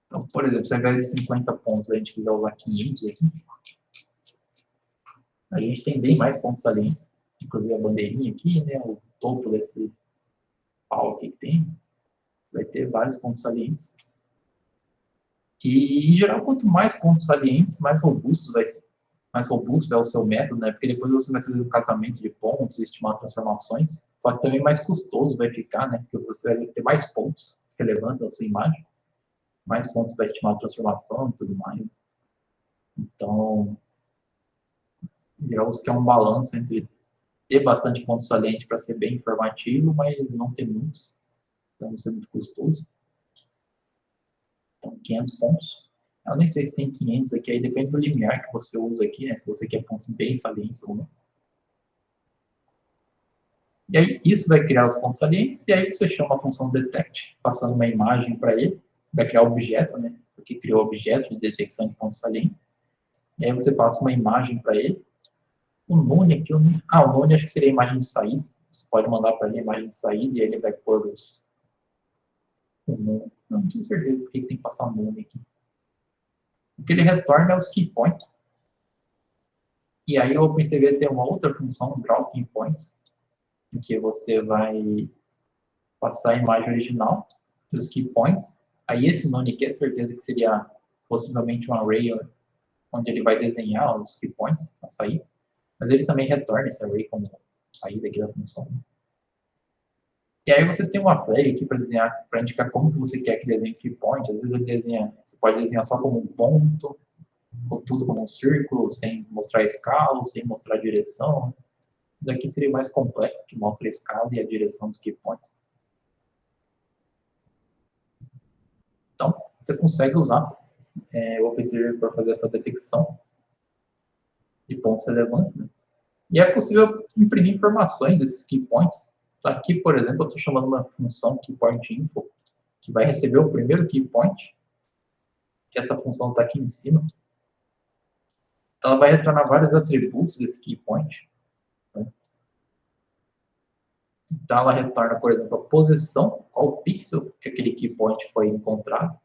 Então, por exemplo, se ao invés de 50 pontos a gente quiser usar 500 aqui, a gente tem bem mais pontos salientes, inclusive a bandeirinha aqui, né, o topo desse pau aqui que tem, vai ter vários pontos salientes. E, em geral, quanto mais pontos salientes, mais robusto é o seu método, né? Porque depois você vai fazer o casamento de pontos, estimar transformações, só que também mais custoso vai ficar, né? Porque você vai ter mais pontos relevantes na sua imagem, mais pontos para estimar a transformação e tudo mais. Então, em geral, você quer um balanço entre ter bastante ponto saliente para ser bem informativo, mas não ter muitos, para não ser muito custoso. Então, 500 pontos. Eu nem sei se tem 500 aqui, aí depende do limiar que você usa aqui, né? Se você quer pontos bem salientes ou não. E aí, isso vai criar os pontos salientes, e aí você chama a função detect, passando uma imagem para ele, vai criar o objeto, né? Porque criou objeto de detecção de pontos salientes. E aí você passa uma imagem para ele. O Nune aqui, o Nune acho que seria a imagem de saída. Você pode mandar para ele a imagem de saída, e aí ele vai pôr os... Não tenho certeza porque tem que passar o Nune aqui. O que ele retorna é os key points. E aí o OpenCV tem uma outra função, draw key points, em que você vai passar a imagem original dos key points. Aí esse none aqui é certeza que seria possivelmente um array onde ele vai desenhar os key points a sair. Mas ele também retorna esse array como saída aqui da função. E aí você tem uma flag aqui para desenhar, para indicar como que você quer que desenhe key point. Às vezes ele desenha, você pode desenhar só como um ponto, ou tudo como um círculo, sem mostrar a escala, sem mostrar a direção. Daqui seria mais complexo, que mostra a escala e a direção dos key points. Então, você consegue usar o OpenCV para fazer essa detecção de pontos relevantes, né? E é possível imprimir informações desses key points. Aqui, por exemplo, eu estou chamando uma função keyPointInfo, que vai receber o primeiro key point, que essa função está aqui em cima. Ela vai retornar vários atributos desse key point, né? Então, ela retorna, por exemplo, a posição, qual pixel que aquele key point foi encontrado.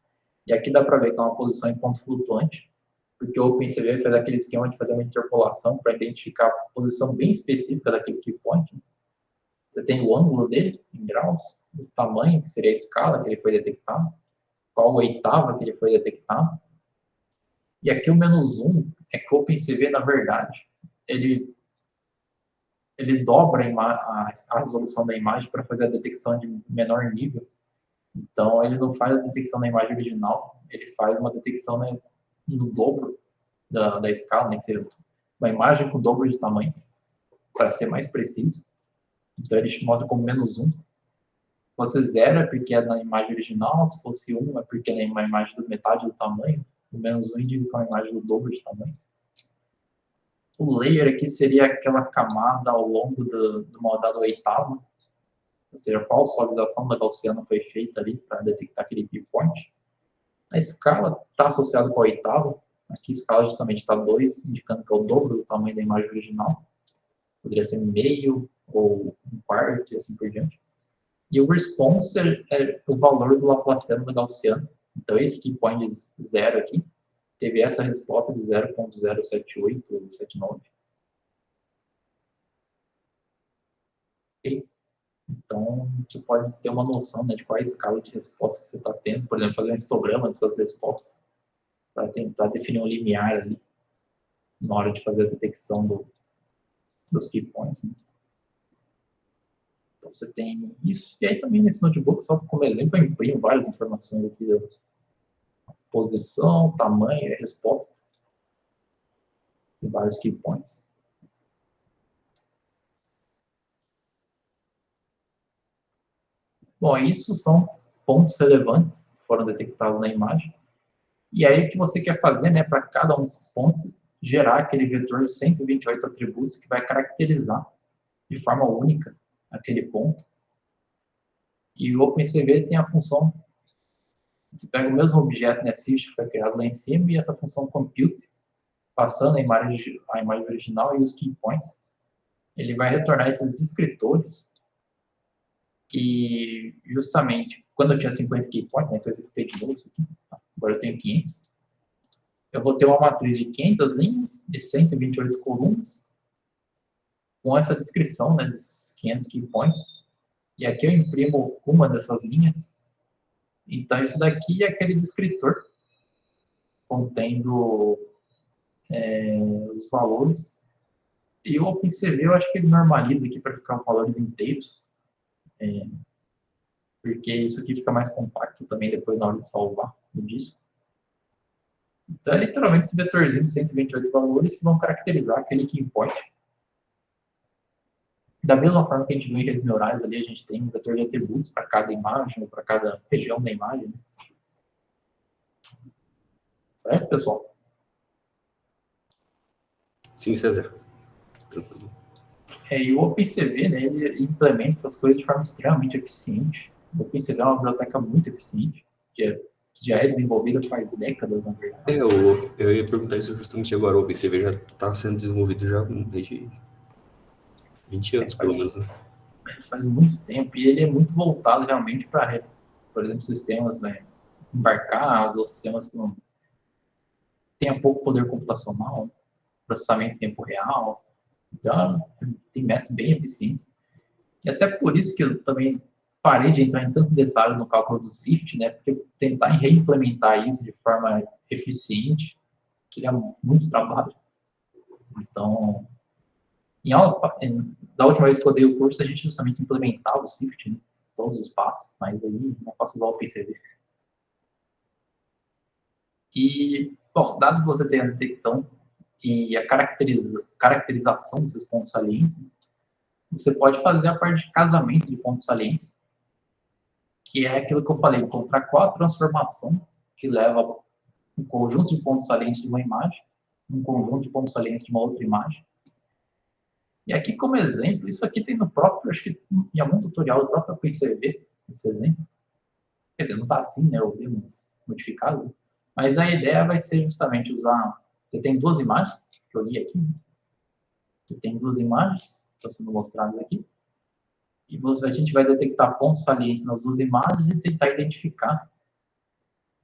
E aqui dá para ver que é uma posição em ponto flutuante, porque o OpenCV faz aquele esquema de fazer uma interpolação para identificar a posição bem específica daquele key point. Você tem o ângulo dele, em graus, o tamanho, que seria a escala que ele foi detectado, qual oitava que ele foi detectado. E aqui o -1 é que o OpenCV, na verdade, ele dobra a resolução da imagem para fazer a detecção de menor nível. Então, ele não faz a detecção da imagem original, ele faz uma detecção, né, no dobro da escala, né, que seria uma imagem com o dobro de tamanho, para ser mais preciso. Então, ele mostra como -1. Se fosse 0 é porque é na imagem original, se fosse 1 é porque é uma imagem da metade do tamanho, o -1 indica uma imagem do dobro de tamanho. O layer aqui seria aquela camada ao longo de uma dada oitava, ou seja, qual suavização da gaussiana foi feita ali para detectar aquele key point. A escala está associada com a oitava, aqui a escala justamente está 2, indicando que é o dobro do tamanho da imagem original. Poderia ser meio ou um quarto e assim por diante. E o response é o valor do Laplaciano da gaussiana. Então, esse key point 0 aqui teve essa resposta de 0.07879. Okay? Então, você pode ter uma noção, né, de qual é a escala de resposta que você está tendo. Por exemplo, fazer um histograma dessas respostas para tentar definir um limiar ali na hora de fazer a detecção dos key points. Né? Então, você tem isso. E aí também nesse notebook, só como exemplo, eu imprimo várias informações aqui da posição, tamanho e resposta de vários key points. Bom, isso são pontos relevantes que foram detectados na imagem. E aí o que você quer fazer, né, para cada um desses pontos, gerar aquele vetor de 128 atributos que vai caracterizar de forma única aquele ponto. E o OpenCV tem a função, você pega o mesmo objeto NetSys que foi criado lá em cima e essa função compute, passando a imagem original e os key points, ele vai retornar esses descritores que, justamente, quando eu tinha 50 key points, né, que eu executei de novo isso aqui, agora eu tenho 500, eu vou ter uma matriz de 500 linhas e 128 colunas, com essa descrição, né, dos 500 key points, e aqui eu imprimo uma dessas linhas. Então, isso daqui é aquele descritor contendo os valores. E o OpenCV, eu acho que ele normaliza aqui para ficar valores inteiros, porque isso aqui fica mais compacto também depois na hora de salvar no disco. Então, é literalmente esse vetorzinho de 128 valores que vão caracterizar aquele key point. Da mesma forma que a gente vê em redes neurais, ali a gente tem um vetor de atributos para cada imagem, ou para cada região da imagem. Né? Certo, pessoal? Sim, César. Tranquilo. E o OpenCV, né, ele implementa essas coisas de forma extremamente eficiente. O OpenCV é uma biblioteca muito eficiente, que já é desenvolvida faz décadas, na verdade. Eu ia perguntar isso justamente agora. O OpenCV já está sendo desenvolvido já desde 20 anos, pelo menos, né? Faz muito tempo, e ele é muito voltado realmente para, por exemplo, sistemas, né, embarcados, ou sistemas que não tenham pouco poder computacional, processamento em tempo real. Então, tem métodos bem eficientes. E até por isso que eu também parei de entrar em tantos detalhes no cálculo do SIFT, né, porque tentar reimplementar isso de forma eficiente queria muito trabalho. Então, em aulas, da última vez que eu dei o curso, a gente justamente implementava o SIFT, né, todos os passos, mas aí não posso usar o PCV. E Bom, dado que você tem a detecção e a caracterização desses pontos salientes, você pode fazer a parte de casamento de pontos salientes, que é aquilo que eu falei, encontrar qual a transformação que leva um conjunto de pontos salientes de uma imagem, um conjunto de pontos salientes de uma outra imagem. E aqui, como exemplo, isso aqui tem no próprio, acho que em algum tutorial do próprio PCV, esse exemplo. Quer dizer, não está assim, né? Eu vi uns modificados. Mas a ideia vai ser justamente usar... Você tem duas imagens, que eu li aqui. Você tem duas imagens, estão sendo mostradas aqui. E a gente vai detectar pontos salientes nas duas imagens e tentar identificar.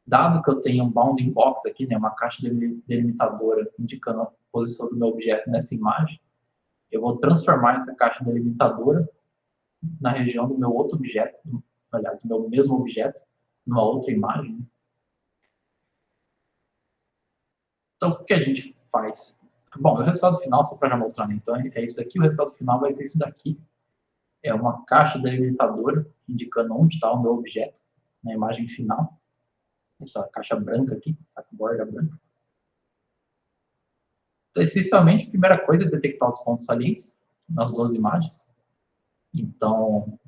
Dado que eu tenho um bounding box aqui, né, uma caixa delimitadora indicando a posição do meu objeto nessa imagem, eu vou transformar essa caixa delimitadora na região do meu outro objeto, aliás, do meu mesmo objeto, numa outra imagem. Então, o que a gente faz? Bom, o resultado final, só para já mostrar, né? Então, é isso daqui, o resultado final vai ser isso daqui. É uma caixa delimitadora indicando onde está o meu objeto na imagem final. Essa caixa branca aqui, essa borda branca. Então, essencialmente, a primeira coisa é detectar os pontos salientes nas duas imagens. Então,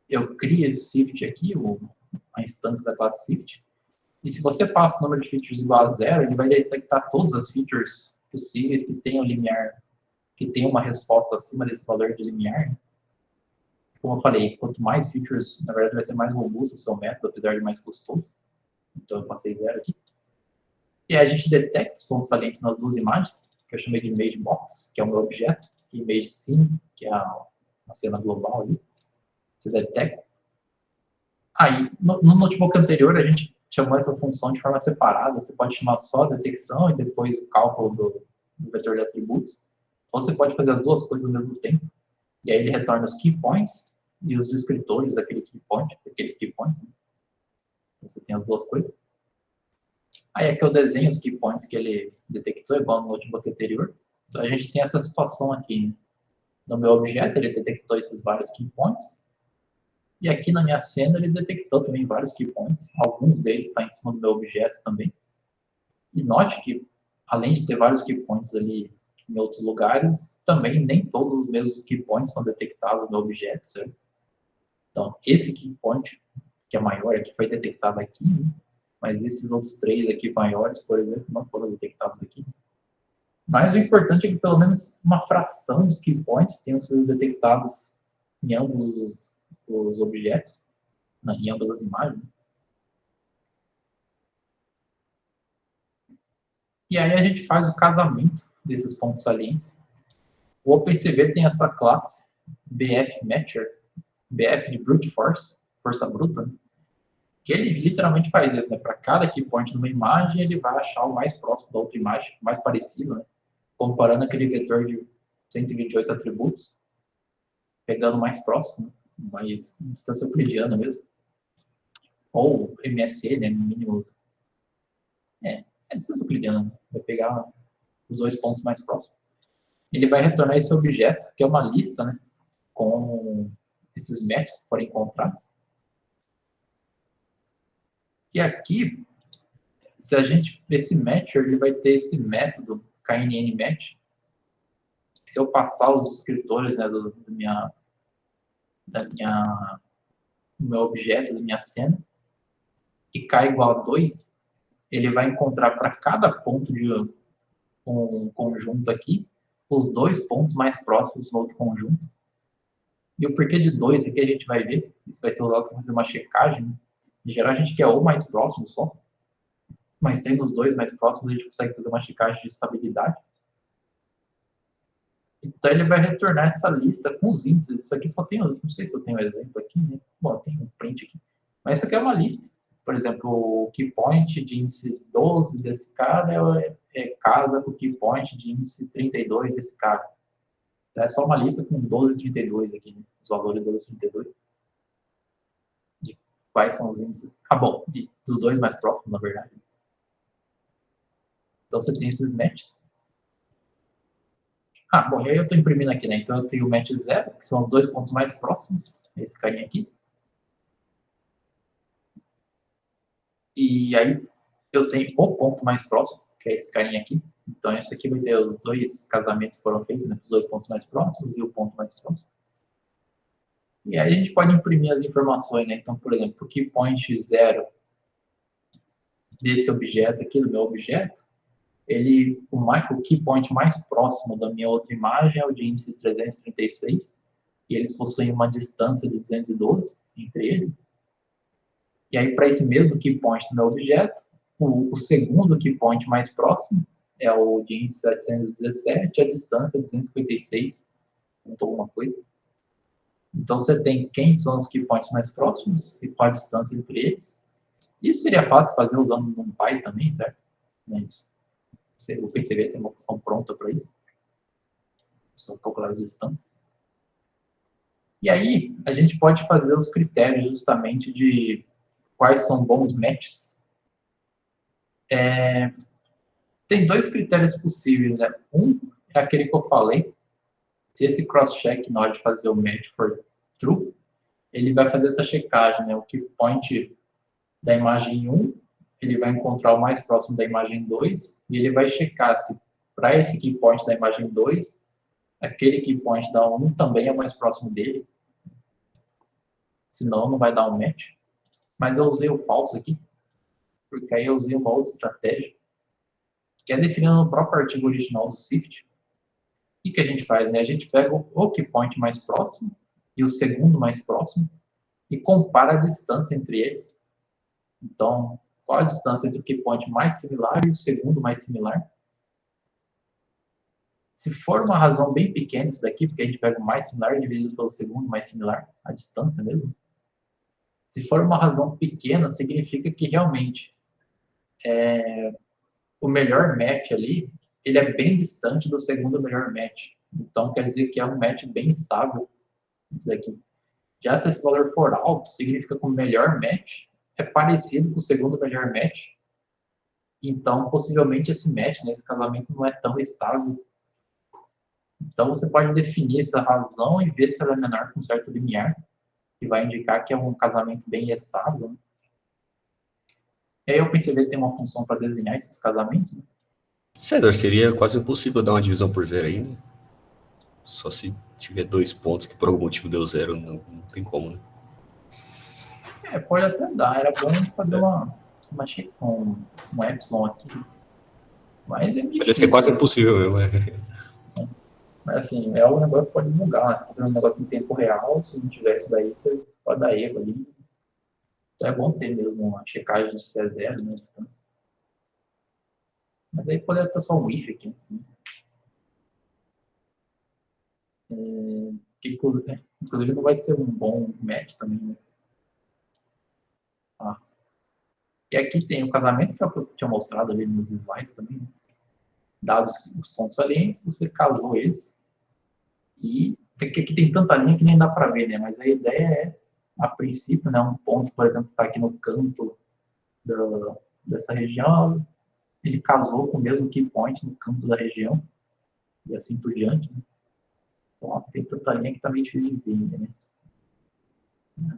eu crio esse Sift aqui, a instância da classe Sift, e se você passa o número de features igual a 0, ele vai detectar todas as features possíveis que tenham limiar, que tenham uma resposta acima desse valor de limiar. Como eu falei, quanto mais features, na verdade, vai ser mais robusto o seu método, apesar de mais custoso. Então, eu passei 0 aqui. E aí a gente detecta os pontos salientes nas duas imagens, que eu chamei de image box, que é o meu objeto, e image scene, que é a cena global ali. Você detecta. Aí, no notebook anterior, a gente chamou essa função de forma separada. Você pode chamar só a detecção e depois o cálculo do vetor de atributos. Ou você pode fazer as duas coisas ao mesmo tempo. E aí ele retorna os key points e os descritores daquele key point, daqueles key points. Então, você tem as duas coisas. Aí aqui eu desenho os key points que ele detectou, igual no notebook anterior. Então a gente tem essa situação aqui. No meu objeto, ele detectou esses vários key points. E aqui na minha cena, ele detectou também vários key points. Alguns deles estão em cima do meu objeto também. E note que, além de ter vários key points ali em outros lugares, também nem todos os mesmos key points são detectados no objeto, certo? Então, esse key point, que é maior, aqui foi detectado aqui, né? Mas esses outros três aqui maiores, por exemplo, não foram detectados aqui. Mas o importante é que pelo menos uma fração dos key points tenham sido detectados em ambos os objetos, em ambas as imagens. E aí a gente faz o casamento desses pontos salientes. O OpenCV tem essa classe BF Matcher, BF de Brute Force, força bruta, né? Que ele literalmente faz isso, né? Para cada key point numa imagem, ele vai achar o mais próximo da outra imagem, mais parecido, né? Comparando aquele vetor de 128 atributos, pegando o mais próximo, mais distância euclidiana mesmo. Ou MSE, né? No mínimo. É distância euclidiana, né? Vai pegar os dois pontos mais próximos. Ele vai retornar esse objeto, que é uma lista, né? Com esses matches que foram encontrados. E aqui, se a gente, esse matcher, ele vai ter esse método KNN-match. Se eu passar os descritores, né, do meu objeto, da minha cena, e k igual a 2, ele vai encontrar para cada ponto de um conjunto aqui, os dois pontos mais próximos no outro conjunto. E o porquê de 2 aqui a gente vai ver. Isso vai ser usado para fazer uma checagem, né? Em geral, a gente quer o mais próximo só. Mas tendo os dois mais próximos, a gente consegue fazer uma checagem de estabilidade. Então, ele vai retornar essa lista com os índices. Isso aqui só tem, não sei se eu tenho um exemplo aqui, né? Bom, eu tenho um print aqui. Mas isso aqui é uma lista. Por exemplo, o key point de índice 12 desse cara casa com o key point de índice 32 desse cara. Então, é só uma lista com 12 e 32 aqui, né? Os valores 12 e 32. De quais são os índices. Ah, bom, dos dois mais próximos, na verdade. Então, você tem esses matches. Ah, bom, e aí eu estou imprimindo aqui, né? Então, eu tenho o match 0, que são os dois pontos mais próximos, esse carinha aqui. E aí, eu tenho o ponto mais próximo, que é esse carinha aqui. Então, isso aqui vai ter os dois casamentos que foram feitos, né? Os dois pontos mais próximos e o ponto mais próximo. E aí a gente pode imprimir as informações, né? Então, por exemplo, o key point 0 desse objeto aqui, do meu objeto, o key point mais próximo da minha outra imagem é o de índice 336, e eles possuem uma distância de 212 entre eles. E aí, para esse mesmo key point do meu objeto, o segundo key point mais próximo é o de índice 717, a distância é 256, ponto alguma coisa. Então, você tem quem são os key points mais próximos e qual a distância entre eles. Isso seria fácil fazer usando um NumPy também, certo? Mas o PCB tem uma função pronta para isso. Só calcular as distâncias. E aí, a gente pode fazer os critérios justamente de quais são bons matches. Tem dois critérios possíveis, né? Um é aquele que eu falei. Se esse cross-check na hora de fazer o match for true, ele vai fazer essa checagem, né? O key point da imagem 1, ele vai encontrar o mais próximo da imagem 2, e ele vai checar se para esse key point da imagem 2, aquele key point da 1 também é mais próximo dele. Senão não vai dar um match. Mas eu usei o falso aqui, porque aí eu usei uma outra estratégia, que é definindo no próprio artigo original do SIFT. O que a gente faz? Né? A gente pega o key point mais próximo e o segundo mais próximo e compara a distância entre eles. Então, qual a distância entre o key point mais similar e o segundo mais similar? Se for uma razão bem pequena isso daqui, porque a gente pega o mais similar dividido pelo segundo mais similar, a distância mesmo. Se for uma razão pequena, significa que realmente o melhor match ali, ele é bem distante do segundo melhor match. Então, quer dizer que é um match bem estável isso daqui. Já se esse valor for alto, significa que o melhor match é parecido com o segundo melhor match. Então, possivelmente esse match, né, esse casamento não é tão estável. Então, você pode definir essa razão e ver se ela é menor que um certo limiar, que vai indicar que é um casamento bem estável. Né? E aí o PCB tem uma função para desenhar esses casamentos. Né? César, seria quase impossível dar uma divisão por zero aí, né? Só se tiver dois pontos que por algum motivo deu zero, não tem como, né? Pode até dar. Era bom fazer uma um epsilon aqui. Mas é Pode ser difícil. quase impossível mesmo, Mas assim, o negócio pode bugar. Se tiver um negócio em tempo real, se não tiver isso daí, você pode dar erro ali. Então é bom ter mesmo uma checagem de se é zero, né? Distância. Mas aí poderia ter só um if aqui, assim. Inclusive não vai ser um bom match também, né? E aqui tem o casamento que eu tinha mostrado ali nos slides também, né? Dados os pontos salientes, você casou eles. E aqui tem tanta linha que nem dá para ver, né? Mas a ideia é, a princípio, né, um ponto, por exemplo, que está aqui no canto dessa região, ele casou com o mesmo key point no canto da região, e assim por diante. Né? Então, ó, tem tanta linha que está meio difícil de ver, né?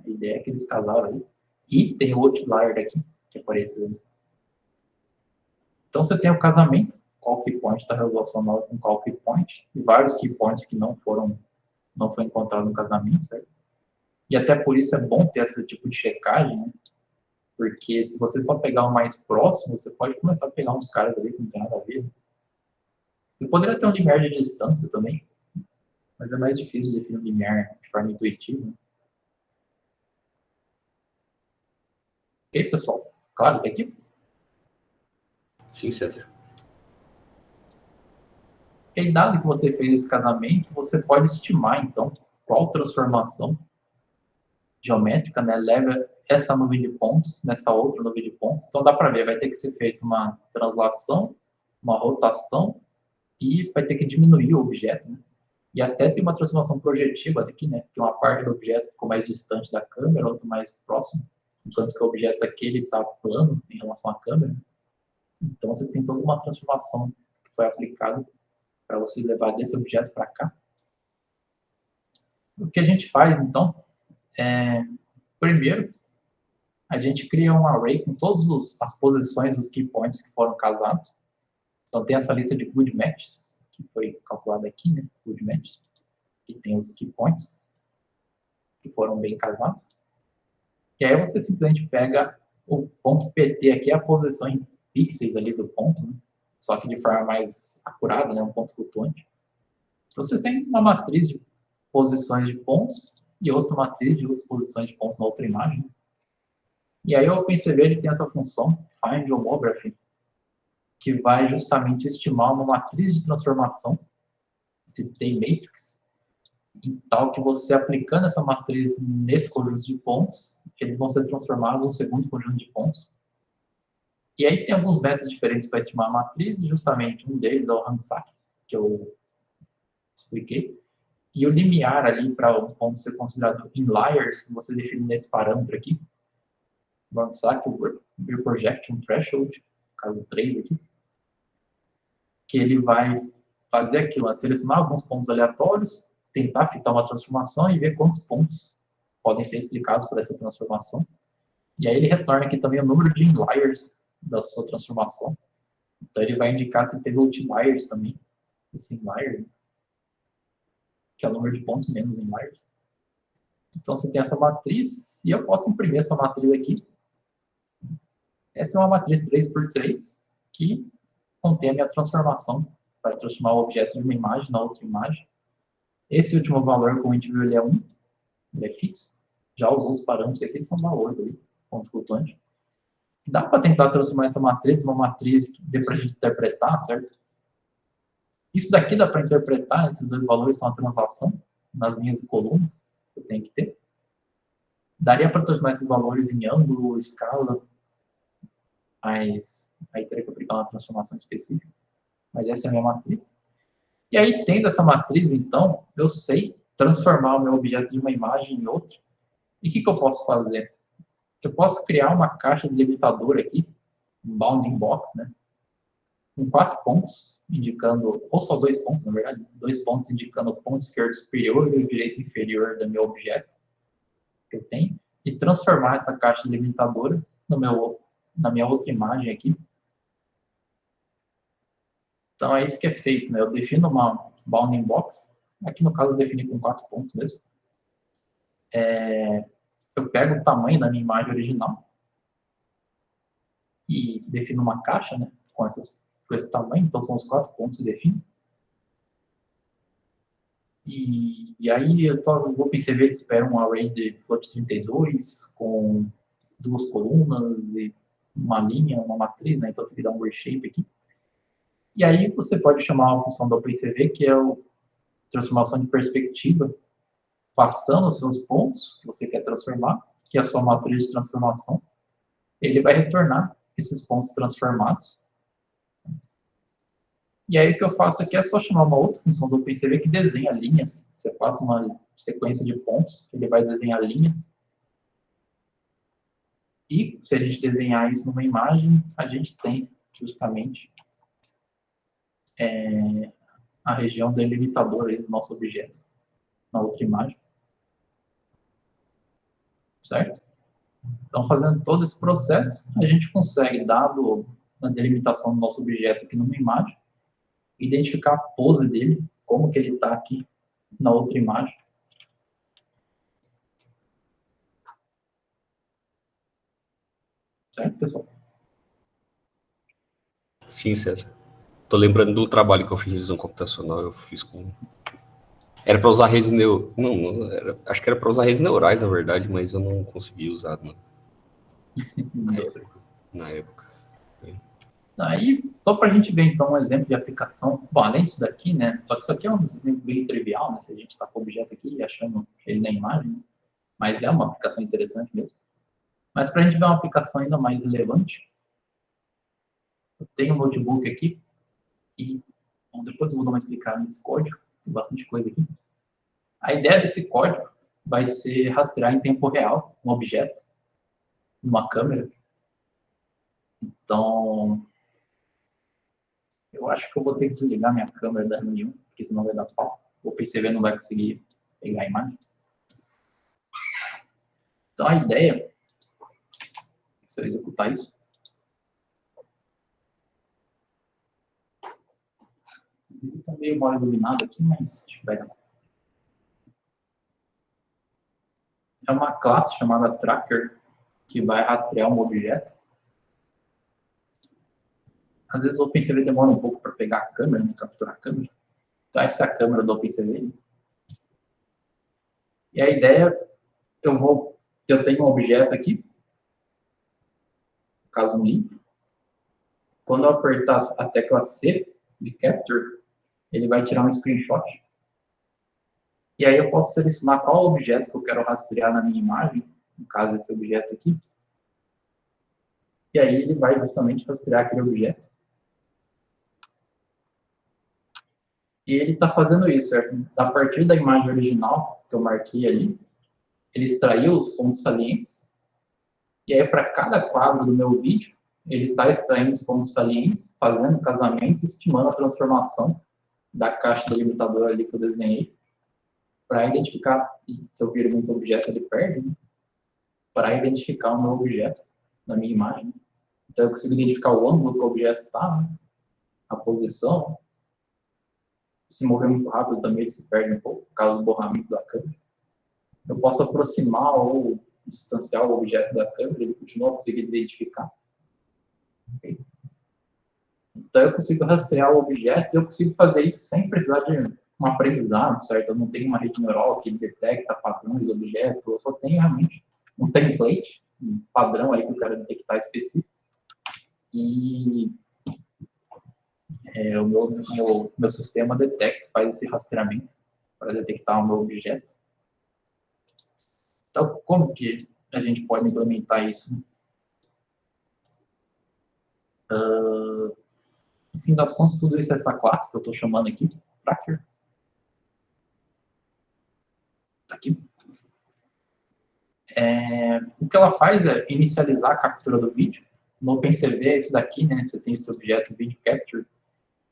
A ideia é que eles casaram aí. E tem o outlier daqui, que apareceu. Então, você tem o casamento, qual key point está relacionado com qual key point, e vários key points que não foi encontrado no casamento, certo? E até por isso é bom ter esse tipo de checagem, né? Porque se você só pegar o mais próximo, você pode começar a pegar uns caras ali que não tem nada a ver. Você poderia ter um limiar de distância também, mas é mais difícil de definir um limiar de forma intuitiva. Né? Ok, pessoal? Claro, tem aqui? Sim, César. E dado que você fez esse casamento, você pode estimar, então, qual transformação geométrica, né, leva essa nuvem de pontos nessa outra nuvem de pontos. Então, dá para ver, vai ter que ser feita uma translação, uma rotação, e vai ter que diminuir o objeto, né? E até tem uma transformação projetiva aqui, né? Que uma parte do objeto ficou mais distante da câmera, outra mais próximo, enquanto que o objeto aqui está plano em relação à câmera. Então, você tem toda uma transformação que foi aplicada para você levar desse objeto para cá. O que a gente faz, então, primeiro, a gente cria um array com todas as posições dos key points que foram casados. Então, tem essa lista de good matches, que foi calculada aqui, né? Good matches, que tem os key points, que foram bem casados. E aí você simplesmente pega o ponto PT aqui, a posição em pixels ali do ponto, né? Só que de forma mais acurada, né? Um ponto flutuante. Então, você tem uma matriz de posições de pontos e outra matriz de outras posições de pontos na outra imagem. E aí o OpenCV ele tem essa função, find homography, que vai justamente estimar uma matriz de transformação, esse T-matrix, em tal que você aplicando essa matriz nesse conjunto de pontos, eles vão ser transformados em um segundo conjunto de pontos. E aí tem alguns métodos diferentes para estimar a matriz, e justamente um deles é o Randsack, que eu expliquei. E o limiar ali para um ponto ser considerado inliers, você define nesse parâmetro aqui, o Randsack, o Real Projection Threshold, caso 3 aqui, que ele vai fazer aquilo, selecionar alguns pontos aleatórios, tentar fitar uma transformação e ver quantos pontos podem ser explicados por essa transformação. E aí ele retorna aqui também o número de inliers da sua transformação. Então ele vai indicar se teve outliers também, esse inlier, que é o número de pontos menos inliers. Então você tem essa matriz, e eu posso imprimir essa matriz aqui. Essa é uma matriz 3x3, que contém a minha transformação, para transformar o objeto de uma imagem na outra imagem. Esse último valor, como a gente viu, ele é 1, ele é fixo. Já os outros parâmetros aqui são valores ali, ponto flutuante. Dá para tentar transformar essa matriz numa matriz que dê para a gente interpretar, certo? Isso daqui dá para interpretar, esses dois valores são a translação nas linhas e colunas que eu tenho que ter. Daria para transformar esses valores em ângulo, escala, mas aí teria que aplicar uma transformação específica. Mas essa é a minha matriz. E aí, tendo essa matriz, então, eu sei transformar o meu objeto de uma imagem em outra. E o que eu posso fazer? Eu posso criar uma caixa delimitadora aqui, um bounding box, né? Com 4 pontos, indicando, ou só 2 pontos, na verdade, 2 pontos indicando o ponto esquerdo superior e o direito inferior do meu objeto que eu tenho, e transformar essa caixa delimitadora na minha outra imagem aqui. Então é isso que é feito, né? Eu defino uma bounding box, aqui no caso eu defini com 4 pontos mesmo. Eu pego o tamanho da minha imagem original e defino uma caixa, né? Com esse tamanho, então são os 4 pontos que defino. E aí eu vou perceber que espera um array de float 32 com 2 colunas e uma linha, uma matriz, né? Então eu tenho que dar um reshape aqui. E aí você pode chamar uma função do OpenCV, que é a transformação de perspectiva, passando os seus pontos que você quer transformar, que é a sua matriz de transformação. Ele vai retornar esses pontos transformados. E aí o que eu faço aqui é só chamar uma outra função do OpenCV que desenha linhas. Você passa uma sequência de pontos, ele vai desenhar linhas. E se a gente desenhar isso numa imagem, a gente tem justamente a região delimitadora do nosso objeto na outra imagem. Certo? Então, fazendo todo esse processo, a gente consegue, dado a delimitação do nosso objeto aqui numa imagem, identificar a pose dele, como que ele está aqui na outra imagem. Certo, pessoal? Sim, César. Tô lembrando do trabalho que eu fiz em visão computacional, eu fiz com... Era para usar redes neurais... Não era... acho que era para usar redes neurais, na verdade, mas eu não consegui usar na época. Aí, só para a gente ver, então, um exemplo de aplicação. Bom, além disso daqui, né? Só que isso aqui é um exemplo bem trivial, né? Se a gente está com o objeto aqui e achando ele na imagem, né? Mas é uma aplicação interessante mesmo. Mas para a gente ver uma aplicação ainda mais relevante, eu tenho um notebook aqui e bom, depois eu vou dar uma explicada nesse código, tem bastante coisa aqui. A ideia desse código vai ser rastrear em tempo real um objeto numa câmera. Então, eu acho que eu vou ter que desligar minha câmera da reunião, porque senão vai dar pau. O PCV não vai conseguir pegar a imagem. Então, a ideia Se eu executar isso. Inclusive, está meio mal iluminado aqui, mas acho que vai dar. É uma classe chamada Tracker, que vai rastrear um objeto. Às vezes o OpenCV demora um pouco para pegar a câmera, né, capturar a câmera. Então, essa é a câmera do OpenCV. E a ideia, eu tenho um objeto aqui, caso limpo. Quando eu apertar a tecla C de Capture, ele vai tirar um screenshot. E aí eu posso selecionar qual objeto que eu quero rastrear na minha imagem, no caso esse objeto aqui. E aí ele vai justamente rastrear aquele objeto. E ele está fazendo isso, certo? A partir da imagem original que eu marquei ali, ele extraiu os pontos salientes. E aí, para cada quadro do meu vídeo, ele está extraindo os pontos salientes, fazendo casamentos, estimando a transformação da caixa delimitadora ali que eu desenhei, para identificar, se eu vir muito objeto, ele perde, né? Para identificar o meu objeto na minha imagem. Então, eu consigo identificar o ângulo que o objeto está, né? A posição. Se mover muito rápido também ele se perde um pouco, por causa do borramento da câmera. Eu posso aproximar ou distanciar o objeto da câmera, ele continua conseguindo identificar. Okay? Então, eu consigo rastrear o objeto e eu consigo fazer isso sem precisar de um aprendizado, certo? Eu não tenho uma rede neural que detecta padrões do objeto, eu só tenho realmente um template, um padrão aí que eu quero detectar específico. E o meu sistema detecta, faz esse rastreamento para detectar o meu objeto. Então, como que a gente pode implementar isso? No fim das contas, tudo isso é essa classe que eu estou chamando aqui, Tracker. Tá aqui. O que ela faz é inicializar a captura do vídeo. No OpenCV é isso daqui, né? Você tem esse objeto Video Capture.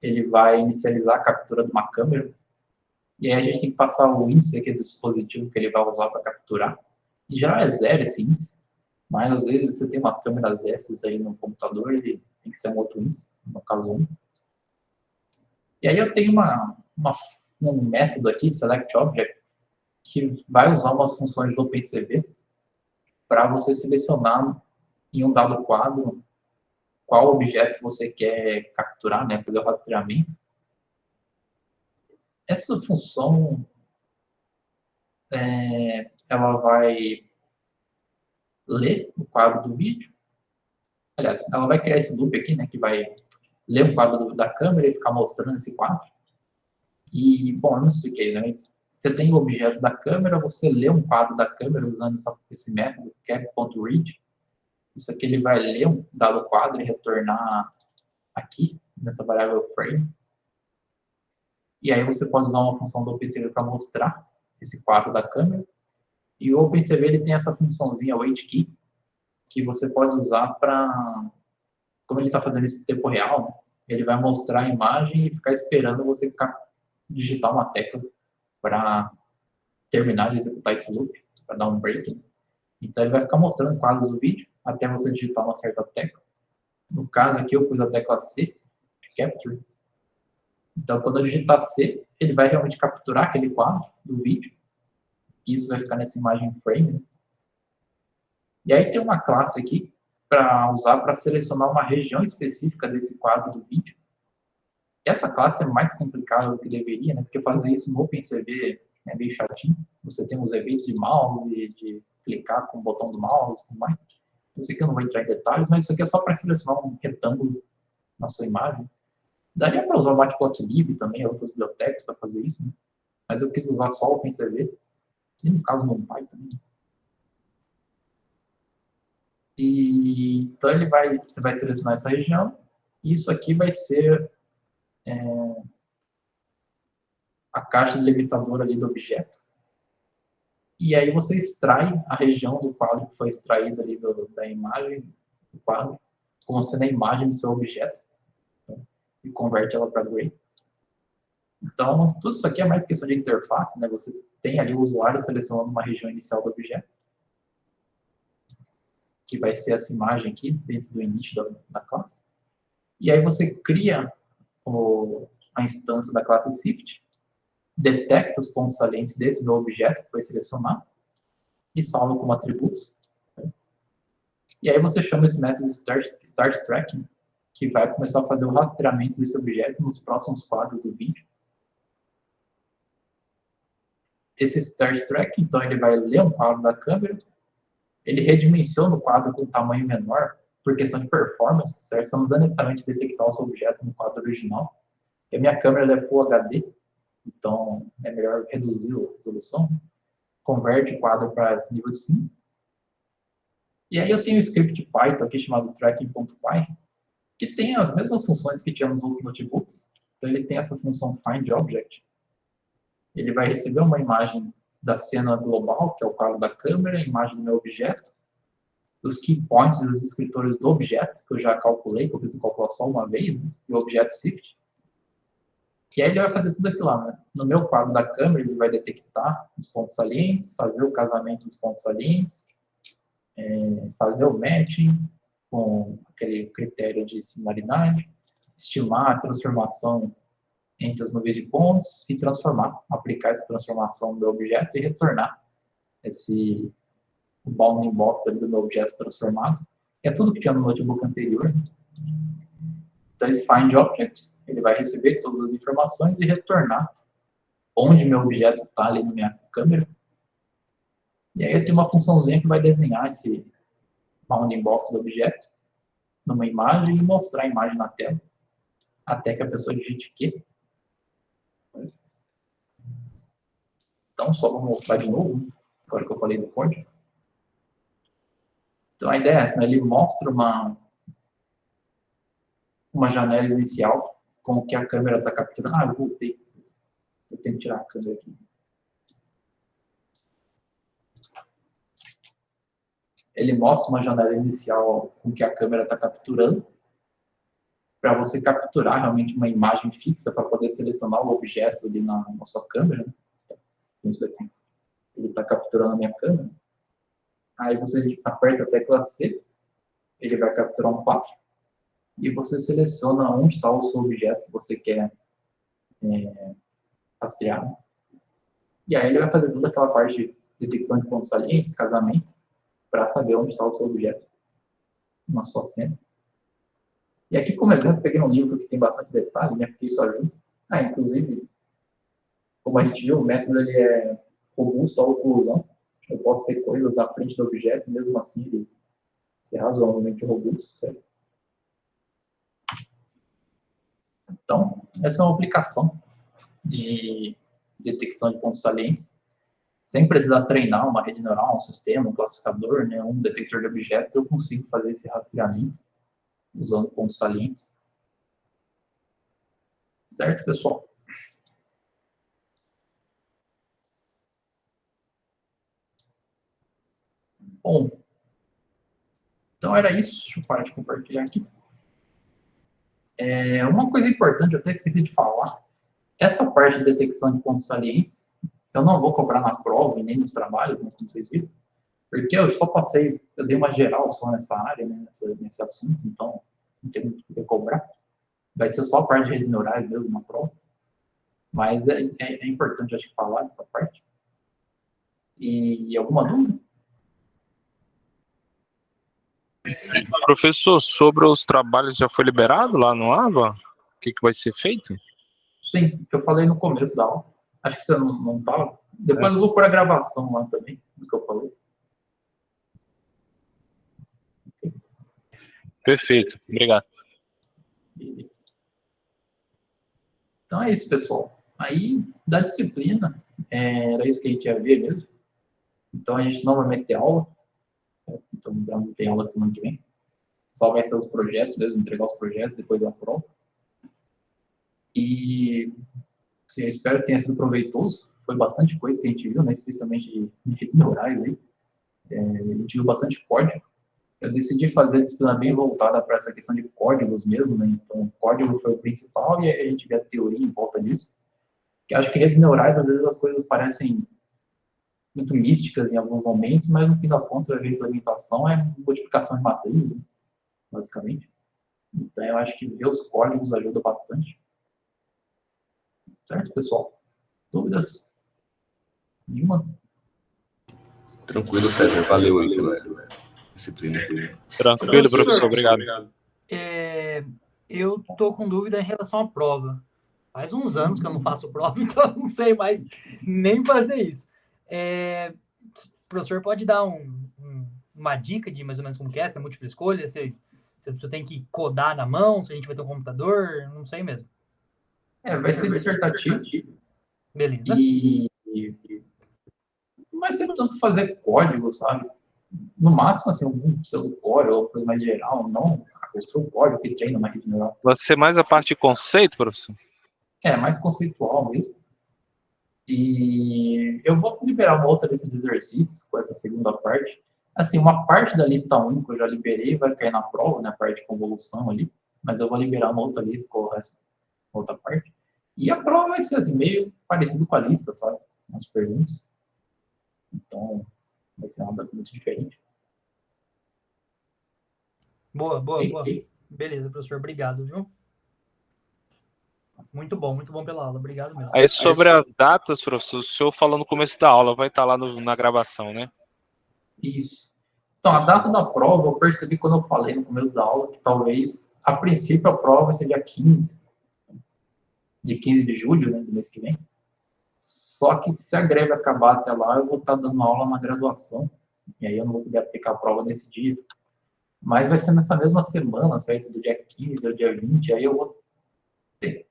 Ele vai inicializar a captura de uma câmera. E aí a gente tem que passar o índice aqui do dispositivo que ele vai usar para capturar. Em geral é zero esse índice, mas às vezes você tem umas câmeras essas aí no computador, ele tem que ser um outro índice, no caso 1. E aí eu tenho um método aqui, SelectObject, que vai usar umas funções do OpenCV para você selecionar em um dado quadro qual objeto você quer capturar, né, fazer o rastreamento. Essa função, ela vai ler o quadro do vídeo. Aliás, ela vai criar esse loop aqui, né, que vai ler o quadro da câmera e ficar mostrando esse quadro. E, bom, eu não expliquei, né, mas você tem o objeto da câmera, você lê um quadro da câmera usando esse método, cap.read. Isso aqui ele vai ler um dado quadro e retornar aqui, nessa variável frame. E aí você pode usar uma função do OpenCV para mostrar esse quadro da câmera. E o OpenCV ele tem essa funçãozinha WaitKey, que você pode usar para, como ele está fazendo isso em tempo real, né, ele vai mostrar a imagem e ficar esperando você digitar uma tecla para terminar de executar esse loop, para dar um break. Então ele vai ficar mostrando quadros do vídeo até você digitar uma certa tecla. No caso aqui eu pus a tecla C, Capture. Então quando eu digitar C, ele vai realmente capturar aquele quadro do vídeo. E isso vai ficar nessa imagem frame. Né? E aí tem uma classe aqui para usar para selecionar uma região específica desse quadro do vídeo. Essa classe é mais complicada do que deveria, né? Porque fazer isso no OpenCV é meio chatinho. Você tem os eventos de mouse, de clicar com o botão do mouse, tudo mais. Eu sei que eu não vou entrar em detalhes, mas isso aqui é só para selecionar um retângulo na sua imagem. Daria para usar o Matplotlib também, outras bibliotecas para fazer isso, né? Mas eu quis usar só o OpenCV, e no caso não vai também. E, então você vai selecionar essa região, e isso aqui vai ser a caixa delimitadora ali do objeto. E aí você extrai a região do quadro que foi extraído ali da imagem do quadro, como sendo a imagem do seu objeto, né? E converte ela para gray. Então, tudo isso aqui é mais questão de interface, né? Você tem ali o usuário selecionando uma região inicial do objeto. que vai ser essa imagem aqui, dentro do init da classe. E aí você cria a instância da classe Sift, detecta os pontos salientes desse meu objeto que foi selecionado e salva como atributos. E aí você chama esse método start tracking, que vai começar a fazer o rastreamento desse objeto nos próximos quadros do vídeo. Esse start tracking, então, ele vai ler um quadro da câmera, ele redimensiona o quadro com um tamanho menor, por questão de performance, certo? Você não precisa necessariamente detectar os objetos no quadro original, porque a minha câmera é Full HD, então é melhor reduzir a resolução, converte o quadro para nível de cinza. E aí eu tenho um script Python aqui chamado tracking.py, que tem as mesmas funções que tinha nos outros notebooks. Então ele tem essa função findObject. Ele vai receber uma imagem da cena global, que é o quadro da câmera, a imagem do meu objeto, os key points e os descritores do objeto, que eu já calculei, que eu preciso calcular só uma vez, né? E o objeto Sift. E aí ele vai fazer tudo aquilo lá, né? No meu quadro da câmera, ele vai detectar os pontos salientes, fazer o casamento dos pontos salientes, fazer o matching com aquele critério de similaridade, estimar a transformação entre as nuvens de pontos e transformar, aplicar essa transformação no meu objeto e retornar o bounding box ali do meu objeto transformado. É tudo que tinha no notebook anterior. Então, esse find object, ele vai receber todas as informações e retornar onde meu objeto está ali na minha câmera. E aí eu tenho uma funçãozinha que vai desenhar esse bounding box do objeto numa imagem e mostrar a imagem na tela, até que a pessoa digite Q. Então, só vou mostrar de novo, agora que eu falei do código. Então, a ideia é essa, né? Ele mostra uma janela inicial com o que a câmera está capturando. Eu voltei. Eu tenho que tirar a câmera aqui. Ele mostra uma janela inicial com o que a câmera está capturando, para você capturar realmente uma imagem fixa, para poder selecionar o objeto ali na sua câmera. Isso daqui. Ele está capturando a minha câmera. Aí você aperta a tecla C, ele vai capturar um quadro, e você seleciona onde está o seu objeto que você quer rastrear. E aí ele vai fazer toda aquela parte de detecção de pontos salientes, casamento, para saber onde está o seu objeto na sua cena. E aqui, como exemplo, peguei um livro que tem bastante detalhe, né, porque isso ajuda. Inclusive, como a gente viu, o método ele é robusto à oclusão. Eu posso ter coisas na frente do objeto, mesmo assim ele ser razoavelmente robusto, certo? Então, essa é uma aplicação de detecção de pontos salientes, sem precisar treinar uma rede neural, um sistema, um classificador, né, um detector de objetos, eu consigo fazer esse rastreamento usando pontos salientes. Certo, pessoal? Bom, então era isso. Deixa eu parar de compartilhar aqui. Uma coisa importante, eu até esqueci de falar. Essa parte de detecção de pontos salientes, eu não vou cobrar na prova e nem nos trabalhos, né, como vocês viram, porque eu só passei, eu dei uma geral só nessa área, né, nesse assunto, então não tem muito o que cobrar. Vai ser só a parte de redes neurais mesmo na prova. Mas é importante, acho que, falar dessa parte. E alguma dúvida? Professor, sobre os trabalhos já foi liberado lá no AVA? O que vai ser feito? Sim, eu falei no começo da aula. Acho que você não estava. Depois eu vou pôr a gravação lá também, do que eu falei. Perfeito, obrigado. Então é isso, pessoal. Aí, da disciplina, era isso que a gente ia ver mesmo. Então a gente não vai mais ter aula. Então não tem aula semana que vem. Só vai ser os projetos mesmo, entregar os projetos depois da prova. E assim, eu espero que tenha sido proveitoso. Foi bastante coisa que a gente viu, né? Especialmente de redes neurais aí. A gente viu bastante código. Eu decidi fazer a disciplina bem voltada para essa questão de códigos mesmo, né? Então, o código foi o principal e a gente vê a teoria em volta disso. Que acho que redes neurais, às vezes, as coisas parecem muito místicas em alguns momentos, mas no fim das contas a implementação é multiplicação de matriz, né, basicamente. Então eu acho que ver os códigos ajuda bastante. Certo, pessoal? Dúvidas? Nenhuma? Tranquilo, César. Valeu aí pela disciplina. Tranquilo, professor. Obrigado. Eu tô com dúvida em relação à prova. Faz uns anos que eu não faço prova, então eu não sei mais nem fazer isso. O professor pode dar uma dica de mais ou menos como que é, se é múltipla escolha, se você tem que codar na mão, se a gente vai ter um computador, não sei mesmo. Vai ser dissertativo. Beleza. E não vai ser tanto fazer código, sabe? No máximo, assim, um pseudo-código ou coisa mais geral, não o código que treina uma rede neural. Vai ser mais a parte de conceito, professor? Mais conceitual mesmo. E eu vou liberar uma outra lista de exercícios com essa segunda parte. Assim, uma parte da lista 1 que eu já liberei vai cair na prova, né, a parte de convolução ali, mas eu vou liberar uma outra lista com o resto, outra parte. E a prova vai ser assim, meio parecido com a lista, sabe? As perguntas. Então, vai ser nada muito diferente. Boa. Beleza, professor. Obrigado, viu? Muito bom pela aula. Obrigado mesmo. Aí sobre as datas, professor, o senhor falou no começo da aula, vai estar lá na gravação, né? Isso. Então, a data da prova, eu percebi quando eu falei no começo da aula que talvez, a princípio, a prova seja dia 15 de julho, né, do mês que vem. Só que se a greve acabar até lá, eu vou estar dando aula na graduação. E aí eu não vou poder aplicar a prova nesse dia. Mas vai ser nessa mesma semana, certo? Do dia 15 ao dia 20, aí eu vou ter.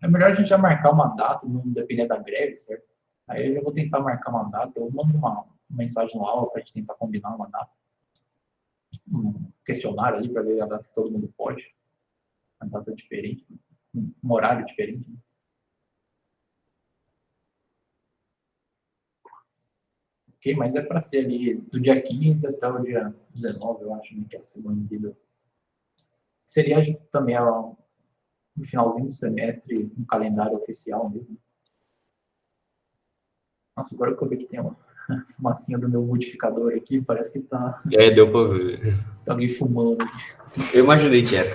É melhor a gente já marcar uma data, não depender da greve, certo? Aí eu já vou tentar marcar uma data, eu mando uma mensagem no aula para a gente tentar combinar uma data. Um questionário ali para ver a data que todo mundo pode. Uma data diferente, um horário diferente. Ok, mas é para ser ali do dia 15 até o dia 19, eu acho, né, que é a segunda medida. Seria também no finalzinho do semestre, um calendário oficial mesmo. Nossa, agora que eu vi que tem uma fumacinha do meu modificador aqui, parece que tá... Deu pra ver. Tá alguém fumando aqui. Eu imaginei que era.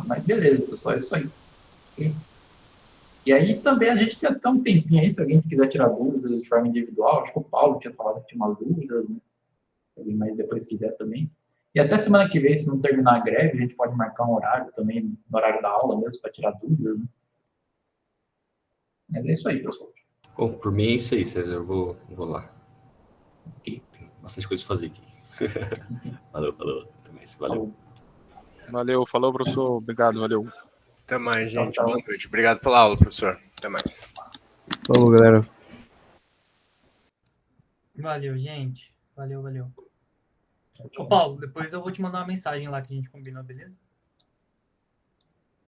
Mas beleza, pessoal, é isso aí. Okay? E aí também a gente tem até um tempinho aí, se alguém quiser tirar dúvidas de forma individual, acho que o Paulo tinha falado que tinha umas dúvidas, né? Se alguém mais depois quiser também. E até semana que vem, se não terminar a greve, a gente pode marcar um horário também, no horário da aula mesmo, para tirar dúvidas, né? Mas é isso aí, pessoal. Bom, por mim é isso aí, César. Eu vou lá. Okay. Tem bastante coisa pra fazer aqui. Falou. Até mais. Valeu. Valeu, falou, professor. Obrigado, valeu. Até mais, gente. Boa noite. Obrigado pela aula, professor. Até mais. Falou, galera. Valeu, gente. Valeu. Ô, Paulo, depois eu vou te mandar uma mensagem lá que a gente combinou, beleza?